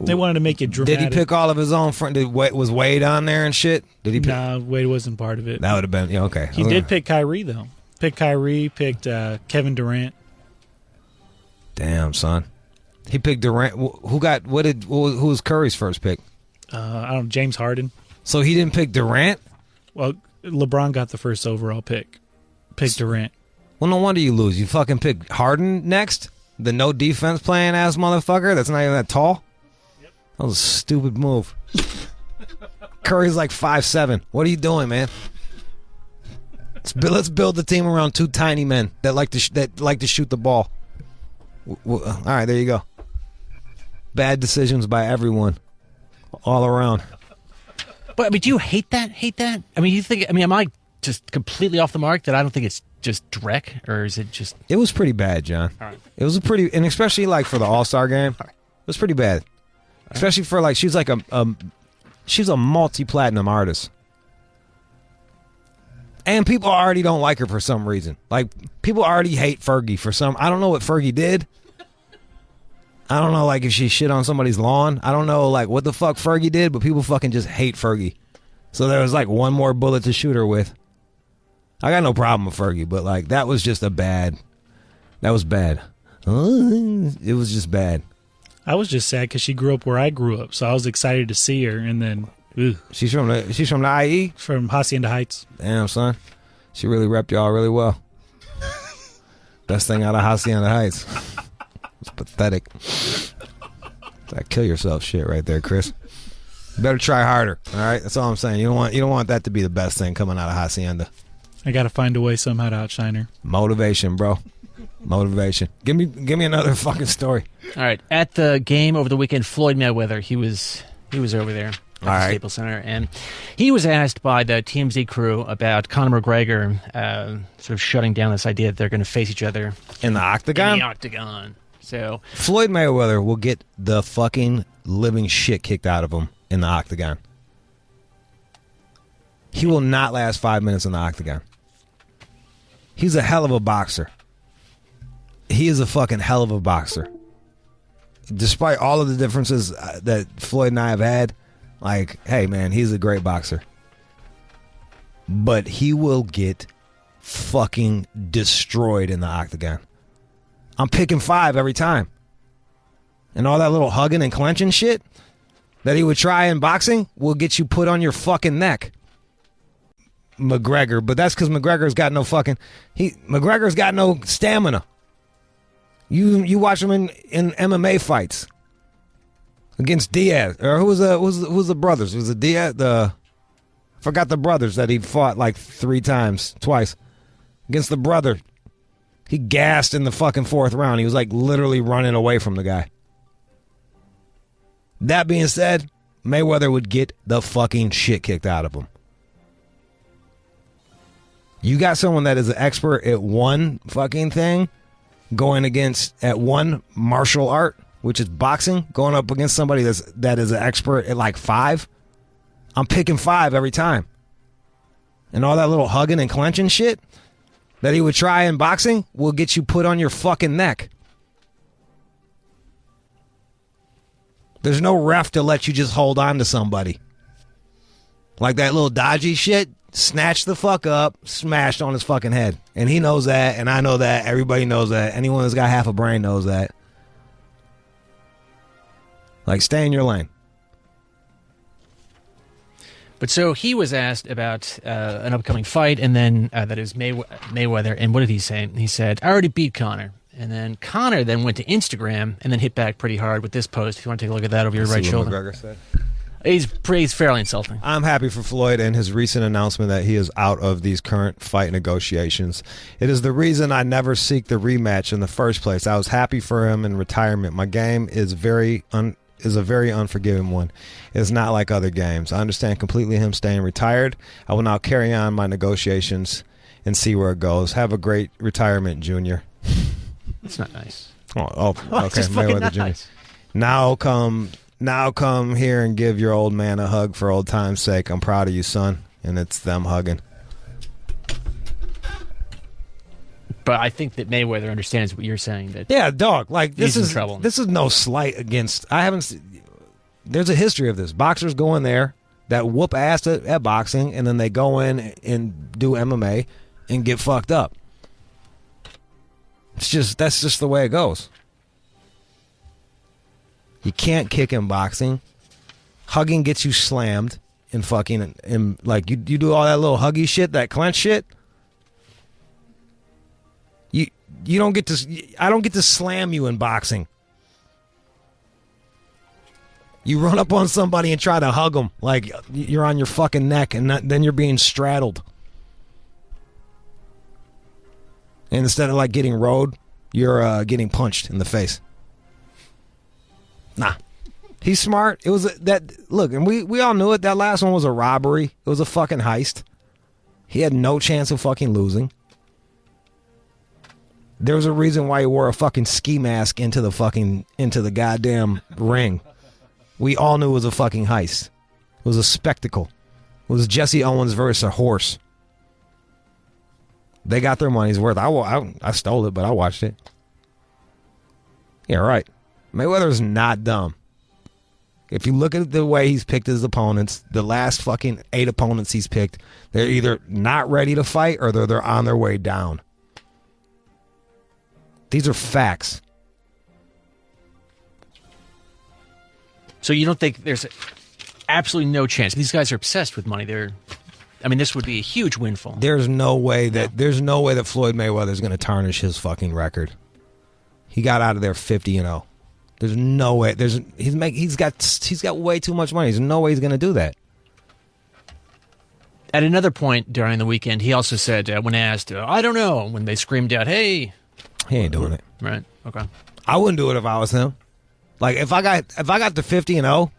They wanted to make it dramatic. Did he pick all of his own friends? Was Wade on there and shit? Did he pick? No, Wade wasn't part of it. That would have been... Yeah, okay. He did pick Kyrie, though. Picked Kevin Durant. Damn, son. He picked Durant. Who was Curry's first pick? I don't know, James Harden. So he didn't pick Durant? Well, LeBron got the first overall pick. Picked Durant. Well, no wonder you lose. You fucking pick Harden next? The no defense playing ass motherfucker that's not even that tall? Yep. That was a stupid move. Curry's like 5'7". What are you doing, man? Let's build the team around two tiny men that like to shoot the ball. All right, there you go. Bad decisions by everyone, all around. But I mean, do you hate that? I mean, you think? I mean, am I just completely off the mark that I don't think it's just dreck, or is it just? It was pretty bad, John. All right. It was and especially like for the All-Star game, it was pretty bad. Especially for like she's like she's a multi-platinum artist. And people already don't like her for some reason. Like, people already hate Fergie for some... I don't know what Fergie did. I don't know, like, if she shit on somebody's lawn. I don't know, like, what the fuck Fergie did, but people fucking just hate Fergie. So there was, like, one more bullet to shoot her with. I got no problem with Fergie, but, like, that was just bad. That was bad. It was just bad. I was just sad because she grew up where I grew up, so I was excited to see her, and then... Ugh. She's from the IE? From Hacienda Heights. Damn, son. She really repped y'all really well. Best thing out of Hacienda Heights. It's pathetic. That kill yourself shit right there, Chris. You better try harder, all right? That's all I'm saying. You don't want that to be the best thing coming out of Hacienda. I got to find a way somehow to outshine her. Motivation, bro. Motivation. Give me another fucking story. All right. At the game over the weekend, Floyd Mayweather, he was over there. At the Staples Center, and he was asked by the TMZ crew about Conor McGregor sort of shutting down this idea that they're going to face each other in the octagon. So Floyd Mayweather will get the fucking living shit kicked out of him in the octagon. He will not last 5 minutes in the octagon. He's a hell of a boxer. He is a fucking hell of a boxer. Despite all of the differences that Floyd and I have had, Like, hey, man, he's a great boxer. But he will get fucking destroyed in the octagon. I'm picking 5 every time. And all that little hugging and clenching shit that he would try in boxing will get you put on your fucking neck. McGregor, but that's because McGregor's got no fucking... McGregor's got no stamina. You watch him in MMA fights against Diaz, or who was the brothers? It was the Diaz, forgot the brothers that he fought like 3 times, twice against the brother. He gassed in the fucking 4th round. He was like literally running away from the guy. That being said, Mayweather would get the fucking shit kicked out of him. You got someone that is an expert at one fucking thing going against at one martial art, which is boxing, going up against somebody that is an expert at like 5. I'm picking 5 every time. And all that little hugging and clenching shit that he would try in boxing will get you put on your fucking neck. There's no ref to let you just hold on to somebody. Like that little dodgy shit, snatched the fuck up, smashed on his fucking head. And he knows that, and I know that, everybody knows that. Anyone that's got half a brain knows that. Like, stay in your lane. But so he was asked about an upcoming fight, and then that is Mayweather, and what did he say? He said, I already beat Conor. And then Conor then went to Instagram and then hit back pretty hard with this post. If you want to take a look at that over your right shoulder. McGregor said. He's fairly insulting. I'm happy for Floyd and his recent announcement that he is out of these current fight negotiations. It is the reason I never seek the rematch in the first place. I was happy for him in retirement. My game is a very unforgiving one. It's not like other games. I understand completely him staying retired. I will now carry on my negotiations and see where it goes. Have a great retirement, Junior. It's not nice. Oh, okay. Mayweather Jr. Now come here and give your old man a hug for old time's sake. I'm proud of you, son. And it's them hugging. But I think that Mayweather understands what you're saying. That yeah, dog. Like this is trouble. This is no slight against. There's a history of this. Boxers go in there that whoop ass at boxing, and then they go in and do MMA and get fucked up. That's just the way it goes. You can't kick in boxing. Hugging gets you slammed and fucking and like you do all that little huggy shit, that clench shit. You don't get to. I don't get to slam you in boxing. You run up on somebody and try to hug them like you're on your fucking neck, and then you're being straddled. And instead of like getting rode, you're getting punched in the face. Nah. He's smart. It was look, and we all knew it. That last one was a robbery. It was a fucking heist. He had no chance of fucking losing. There was a reason why he wore a fucking ski mask into the goddamn ring. We all knew it was a fucking heist. It was a spectacle. It was Jesse Owens versus a horse. They got their money's worth. I stole it, but I watched it. Yeah, right. Mayweather's not dumb. If you look at the way he's picked his opponents, the last fucking 8 opponents he's picked, they're either not ready to fight or they're on their way down. These are facts. So you don't think there's absolutely no chance? These guys are obsessed with money. This would be a huge windfall. There's no way that Floyd Mayweather is going to tarnish his fucking record. He got out of there 50-0. There's no way. He's got way too much money. There's no way he's going to do that. At another point during the weekend, he also said, when asked, I don't know, when they screamed out, hey. He ain't doing it. Right. Okay. I wouldn't do it if I was him. Like, if I got to 50-0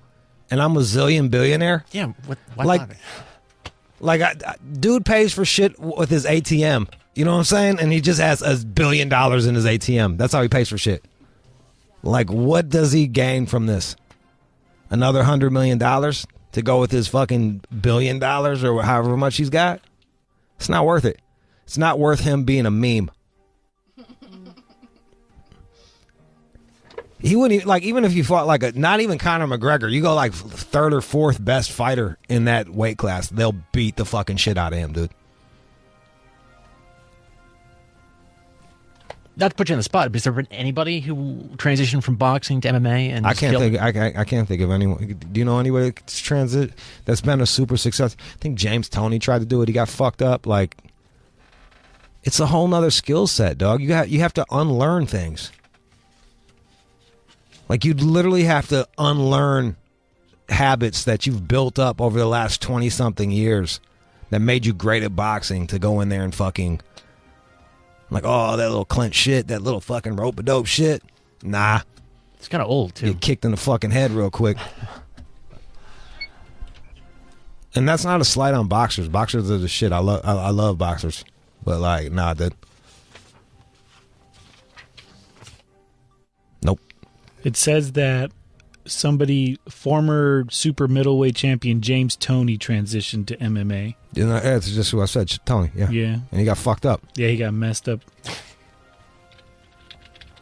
and I'm a zillion billionaire. Yeah. Why not? Like, dude pays for shit with his ATM. You know what I'm saying? And he just has $1 billion in his ATM. That's how he pays for shit. Like, what does he gain from this? Another $100 million to go with his fucking $1 billion or however much he's got? It's not worth it. It's not worth him being a meme. He wouldn't even, like, even if you fought like not even Conor McGregor, you go like third or fourth best fighter in that weight class, they'll beat the fucking shit out of him, dude. Not to put you on the spot, but has there been anybody who transitioned from boxing to MMA? And I can't think of anyone. Do you know anybody that's been a super success? I think James Toney tried to do it. He got fucked up. Like, it's a whole nother skill set, dog. You have to unlearn things. Like, you'd literally have to unlearn habits that you've built up over the last 20-something years that made you great at boxing to go in there and fucking... Like, oh, that little clinch shit, that little fucking rope-a-dope shit. Nah. It's kind of old, too. Get kicked in the fucking head real quick. And that's not a slight on boxers. Boxers are the shit. I love boxers. But, like, nah, dude. Nope. It says that former super middleweight champion James Toney transitioned to MMA. Yeah, that's just who I said, Tony. Yeah. Yeah. And he got fucked up. Yeah, he got messed up.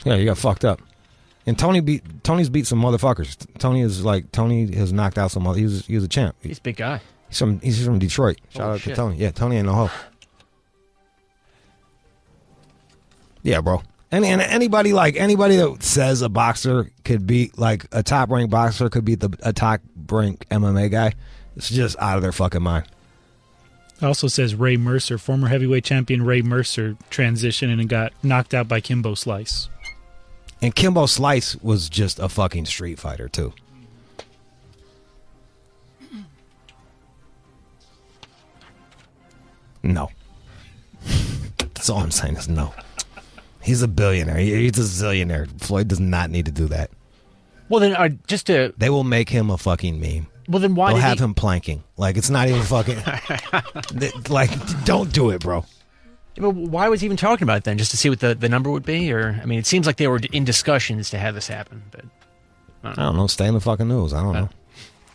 Yeah, he got fucked up. And Tony's beat some motherfuckers. Tony has knocked out some other. He was a champ. He's a big guy. He's from Detroit. Shout out to Tony. Yeah, Tony ain't no hoe. Yeah, bro. And anybody that says a boxer could beat, like, a top ranked boxer could beat a top ranked MMA guy, it's just out of their fucking mind. It also says Ray Mercer, former heavyweight champion Ray Mercer, transitioned and got knocked out by Kimbo Slice. And Kimbo Slice was just a fucking street fighter, too. No. That's all I'm saying is no. He's a billionaire. He's a zillionaire. Floyd does not need to do that. Well, then, they will make him a fucking meme. Well, then why they'll have him planking? Like, it's not even fucking. Like, don't do it, bro. Yeah, but why was he even talking about it then? Just to see what the number would be? Or, I mean, it seems like they were in discussions to have this happen. But I don't know. Stay in the fucking news. I don't know.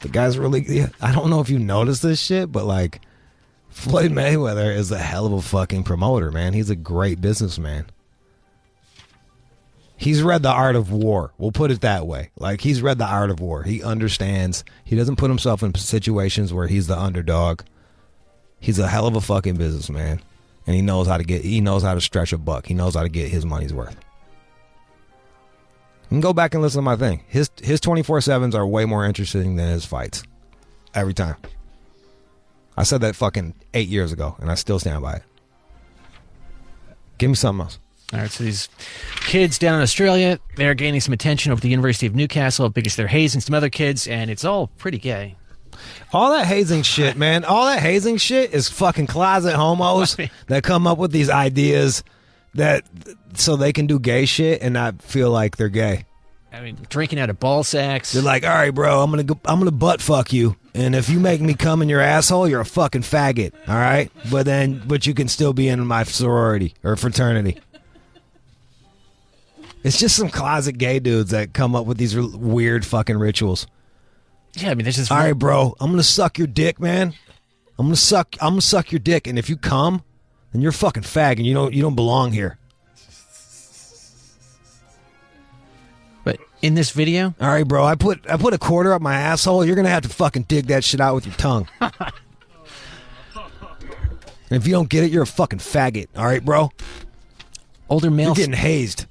The guy's really. I don't know if you noticed this shit, but, like, Floyd Mayweather is a hell of a fucking promoter, man. He's a great businessman. He's read the art of war. We'll put it that way. Like, he's read the art of war. He understands. He doesn't put himself in situations where he's the underdog. He's a hell of a fucking businessman. And he knows how to stretch a buck. He knows how to get his money's worth. You can go back and listen to my thing. His 24/7s are way more interesting than his fights. Every time. I said that fucking 8 years ago, and I still stand by it. Give me something else. All right, so these kids down in Australia, they're gaining some attention over the University of Newcastle because they're hazing some other kids, and it's all pretty gay. All that hazing shit, man. All that hazing shit is fucking closet homos that come up with these ideas that so they can do gay shit and not feel like they're gay. I mean, drinking out of ball sacks. They're like, all right, bro, I'm gonna butt fuck you, and if you make me come in your asshole, you're a fucking faggot. All right, but you can still be in my sorority or fraternity. It's just some closet gay dudes that come up with these weird fucking rituals. Yeah, I mean, this is all right, bro. I'm gonna suck your dick, man. I'm gonna suck your dick, and if you come, then you're a fucking fag, and you don't belong here. But in this video, all right, bro. I put a quarter up my asshole. You're gonna have to fucking dig that shit out with your tongue. And if you don't get it, you're a fucking faggot. All right, bro. Older males You're getting hazed.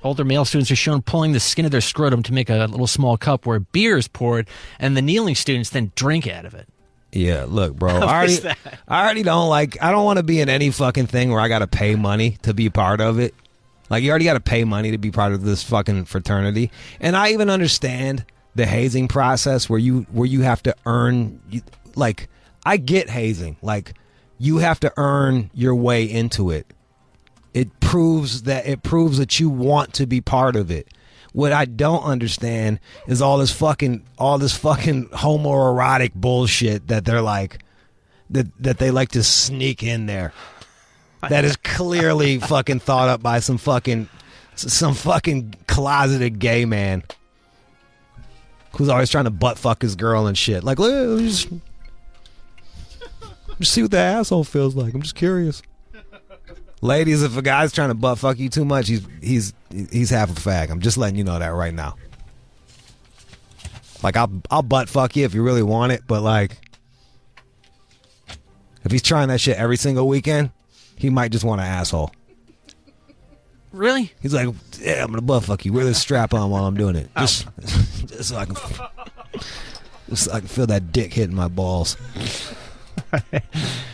Older male students are shown pulling the skin of their scrotum to make a little small cup where beer is poured, and the kneeling students then drink out of it. Yeah, look, bro. I already don't like. I don't want to be in any fucking thing where I got to pay money to be part of it. Like, you already got to pay money to be part of this fucking fraternity, and I even understand the hazing process where you have to earn. Like, I get hazing. Like, you have to earn your way into it. It proves that you want to be part of it. What I don't understand is all this fucking homoerotic bullshit that they're like that they like to sneak in there. That is clearly fucking thought up by some fucking closeted gay man who's always trying to butt fuck his girl and shit. Like, look, just see what the asshole feels like. I'm just curious. Ladies, if a guy's trying to butt fuck you too much, he's half a fag. I'm just letting you know that right now. Like, I'll butt fuck you if you really want it, but like, if he's trying that shit every single weekend, he might just want an asshole. Really? He's like, yeah, I'm gonna butt fuck you. Wear this strap on while I'm doing it, just so I can feel that dick hitting my balls.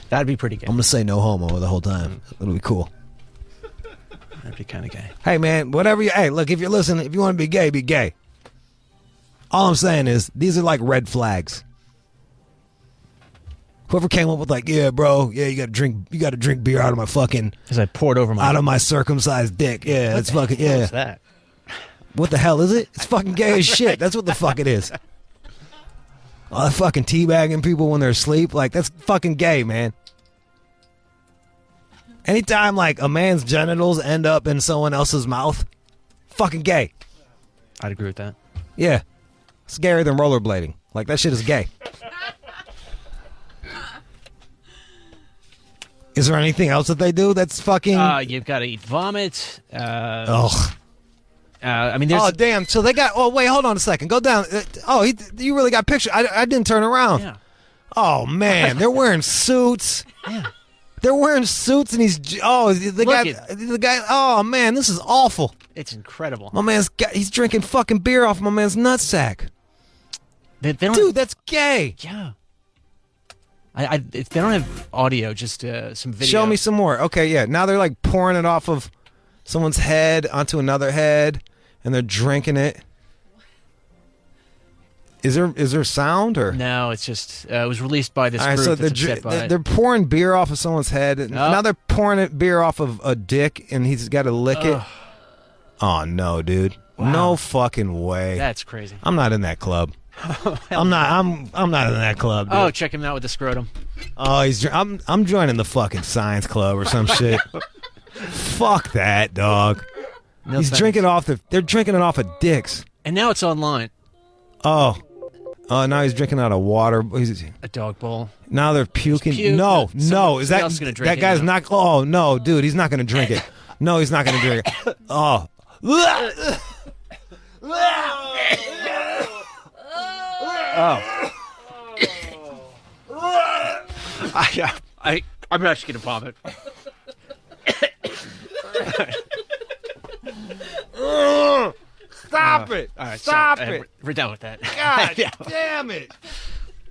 That'd be pretty gay. I'm gonna say no homo the whole time. It'll be cool. That'd be kind of gay. Hey man, whatever you. Hey, look, if you're listening, if you want to be gay, be gay. All I'm saying is these are like red flags. Whoever came up with like, yeah, bro, yeah, you gotta drink beer out of my fucking. Because I poured over out of my circumcised dick. Yeah, it's fucking yeah. What's that? What the hell is it? It's fucking gay as shit. That's what the fuck it is. All that fucking teabagging people when they're asleep, like that's fucking gay, man. Anytime like a man's genitals end up in someone else's mouth, fucking gay. I'd agree with that. Yeah. It's gayer than rollerblading. Like, that shit is gay. Is there anything else that they do that's fucking... You've got to eat vomit. Ugh. I mean, there's... Oh, damn. So they got... Oh, wait, hold on a second. Go down. You really got pictures. I didn't turn around. Yeah. Oh, man. They're wearing suits. Yeah. They're wearing suits and he's... Oh, the guy... Oh, man, this is awful. It's incredible. My man's... He's drinking fucking beer off my man's nutsack. They don't Dude, that's gay. Yeah. If they don't have audio, just some video. Show me some more. Okay, yeah. Now they're like pouring it off of someone's head onto another head, and they're drinking it. Is there sound or no? It's just it was released by this All right, group. so That's upset by they're pouring beer off of someone's head. And now they're pouring beer off of a dick, and he's got to lick it. Oh no, dude! Wow. No fucking way. That's crazy. I'm not in that club. I'm not in that club, dude. Oh, check him out with the scrotum. Oh, I'm joining the fucking science club or some shit. Fuck that, dog. No He's thanks. drinking they're drinking it off of dicks. And now it's online. Oh, now he's drinking out of water. A dog bowl. Now they're puking. Puke. No, Someone is that else is gonna drink that it guy's now. not? Oh no, dude, he's not gonna drink it. No, he's not gonna drink it. Oh. I'm actually gonna vomit. Stop it! All right, Stop sorry. it! We're done with that. God Yeah. damn it!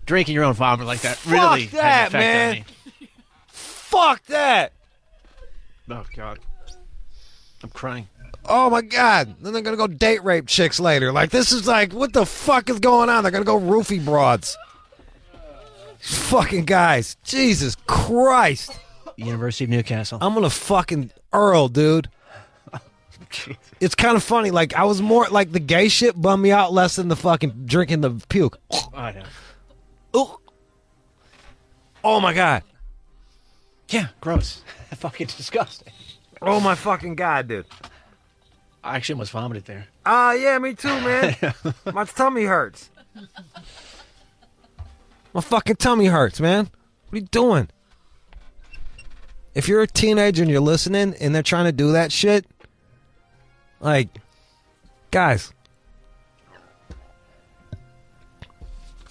Drinking your own vomit like that Fuck really that, has an effect man. on me. Fuck that! Oh God, I'm crying. Oh my God! Then they're gonna go date rape chicks later. Like this is like, what the fuck is going on? They're gonna go roofie broads. Fucking guys, Jesus Christ! University of Newcastle. I'm gonna fucking Earl, dude. It's kind of funny. Like I was more like the gay shit bummed me out less than the fucking drinking the puke. I know. Ooh. Oh my God! Yeah, gross. Fucking disgusting. Oh my fucking God, dude. I actually almost vomited there. Yeah, me too, man. My tummy hurts. My fucking tummy hurts, man. What are you doing? If you're a teenager and you're listening and they're trying to do that shit, like, guys,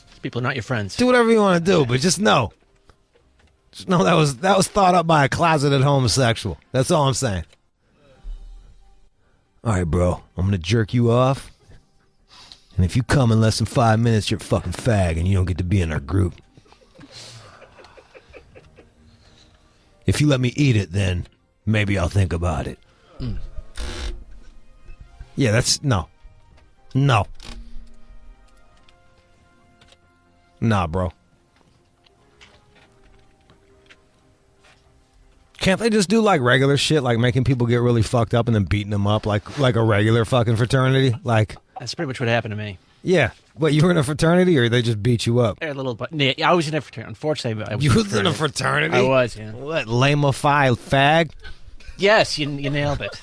These people are not your friends. do whatever you want to do, but just know that was thought up by a closeted homosexual. That's all I'm saying. All right, bro, I'm gonna jerk you off, and if you come in less than 5 minutes, you're a fucking fag, and you don't get to be in our group. If you let me eat it, then maybe I'll think about it. Mm. Yeah, that's no. Nah, bro. Can't they just do like regular shit, like making people get really fucked up and then beating them up like a regular fucking fraternity? Like, That's pretty much what happened to me. yeah. What, you were in a fraternity or they just beat you up? A little bit. Yeah, I was in a fraternity. Unfortunately, I was You was in a fraternity? I was, yeah. What, lame-a-phi fag? Yes, you nailed it.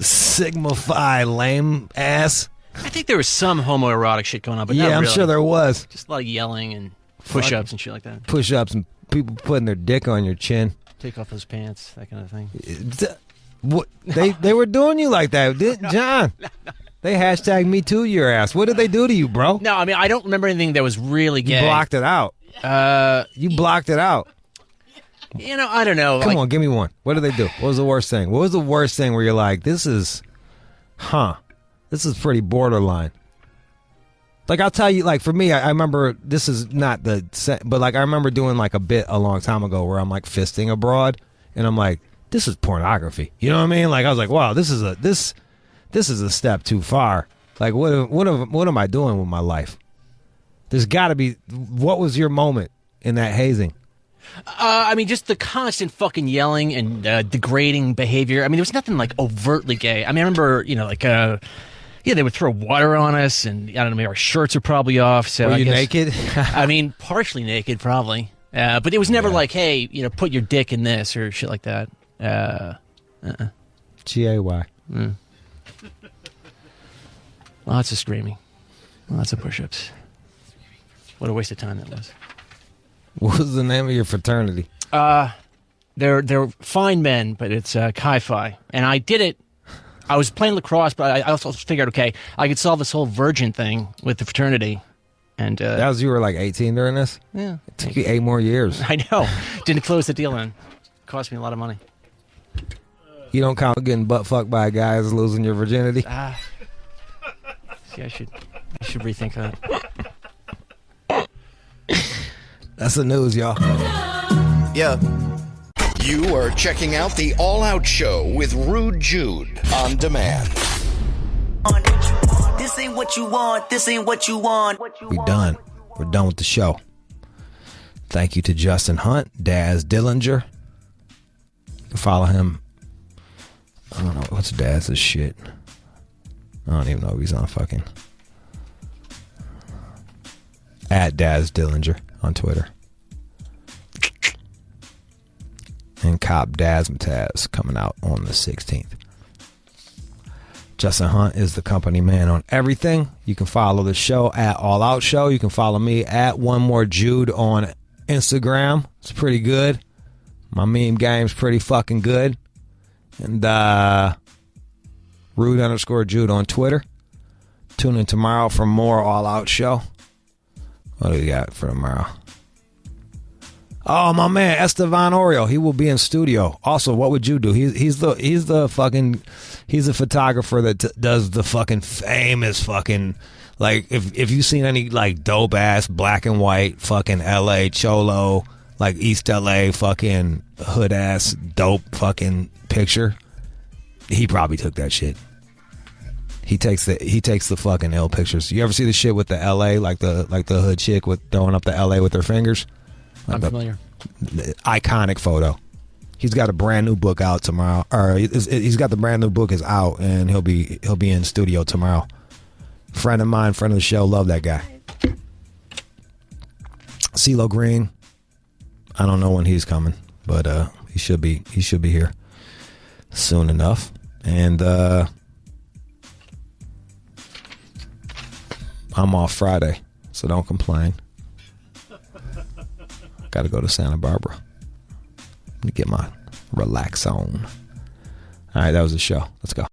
Sigma-phi lame ass? I think there was some homoerotic shit going on, but Yeah, not I'm really. sure there was. Just a lot of yelling and push-ups and shit like that. Push-ups and people putting their dick on your chin. Take off those pants, that kind of thing. What, they were doing you like that, didn't John? They hashtag me too your ass. What did they do to you, bro? No, I mean, I don't remember anything that was really gay. You blocked it out. You blocked it out. You know, I don't know. Come on, give me one. What did they do? What was the worst thing? What was the worst thing where you're like, this is pretty borderline? Like, I'll tell you, like, for me, I remember, this is not the set, but, like, I remember doing, like, a bit a long time ago where I'm, like, fisting a broad, and I'm like, this is pornography. You know what I mean? Like, I was like, wow, this is a step too far. Like, what am I doing with my life? There's got to be, what was your moment in that hazing? I mean, just the constant fucking yelling and degrading behavior. I mean, there was nothing, like, overtly gay. I mean, I remember, you know, like, they would throw water on us, and, I don't know, maybe our shirts are probably off. So Were you guess, naked? I mean, partially naked, probably. But it was never like, hey, you know, put your dick in this or shit like that. G-A-Y. Lots of screaming. Lots of push-ups. What a waste of time that was. What was the name of your fraternity? They're fine men, but it's Chi-Phi. And I did it. I was playing lacrosse, but I also figured, okay, I could solve this whole virgin thing with the fraternity. And that was, you were like 18 during this? Yeah. It took you 8 more years. I know. Didn't close the deal in. Cost me a lot of money. You don't count getting butt fucked by a guy as losing your virginity? See, I should rethink that. That's the news, y'all. Yeah. You are checking out the All Out Show with Rude Jude on demand. This ain't what you want. This ain't what you want. We done. We're done with the show. Thank you to Justin Hunt, Daz Dillinger. Follow him. I don't know. What's Daz's shit? I don't even know if he's on fucking... @ Daz Dillinger on Twitter. And Cop Daz Mataz coming out on the 16th. Justin Hunt is the company man on everything. You can follow the show @ All Out Show. You can follow me @ One More Jude on Instagram. It's pretty good. My meme game's pretty fucking good. And Rude_Jude on Twitter. Tune in tomorrow for more All Out Show. What do we got for tomorrow? Oh, my man, Estevan Oreo. He will be in studio. Also, what would you do? He's a photographer that does the fucking famous fucking, like, if you've seen any, like, dope ass black and white fucking LA Cholo, like East LA fucking hood ass dope fucking picture, he probably took that shit. He takes the fucking ill pictures. You ever see the shit with the LA, like the hood chick with throwing up the LA with her fingers? I'm familiar. Iconic photo. He's got a brand new book out tomorrow, or he's got the brand new book is out, and he'll be in studio tomorrow. Friend of mine, friend of the show, love that guy. CeeLo Green. I don't know when he's coming, but he should be here soon enough. And I'm off Friday, so don't complain. Got to go to Santa Barbara. Let me get my relax on. All right, that was the show. Let's go.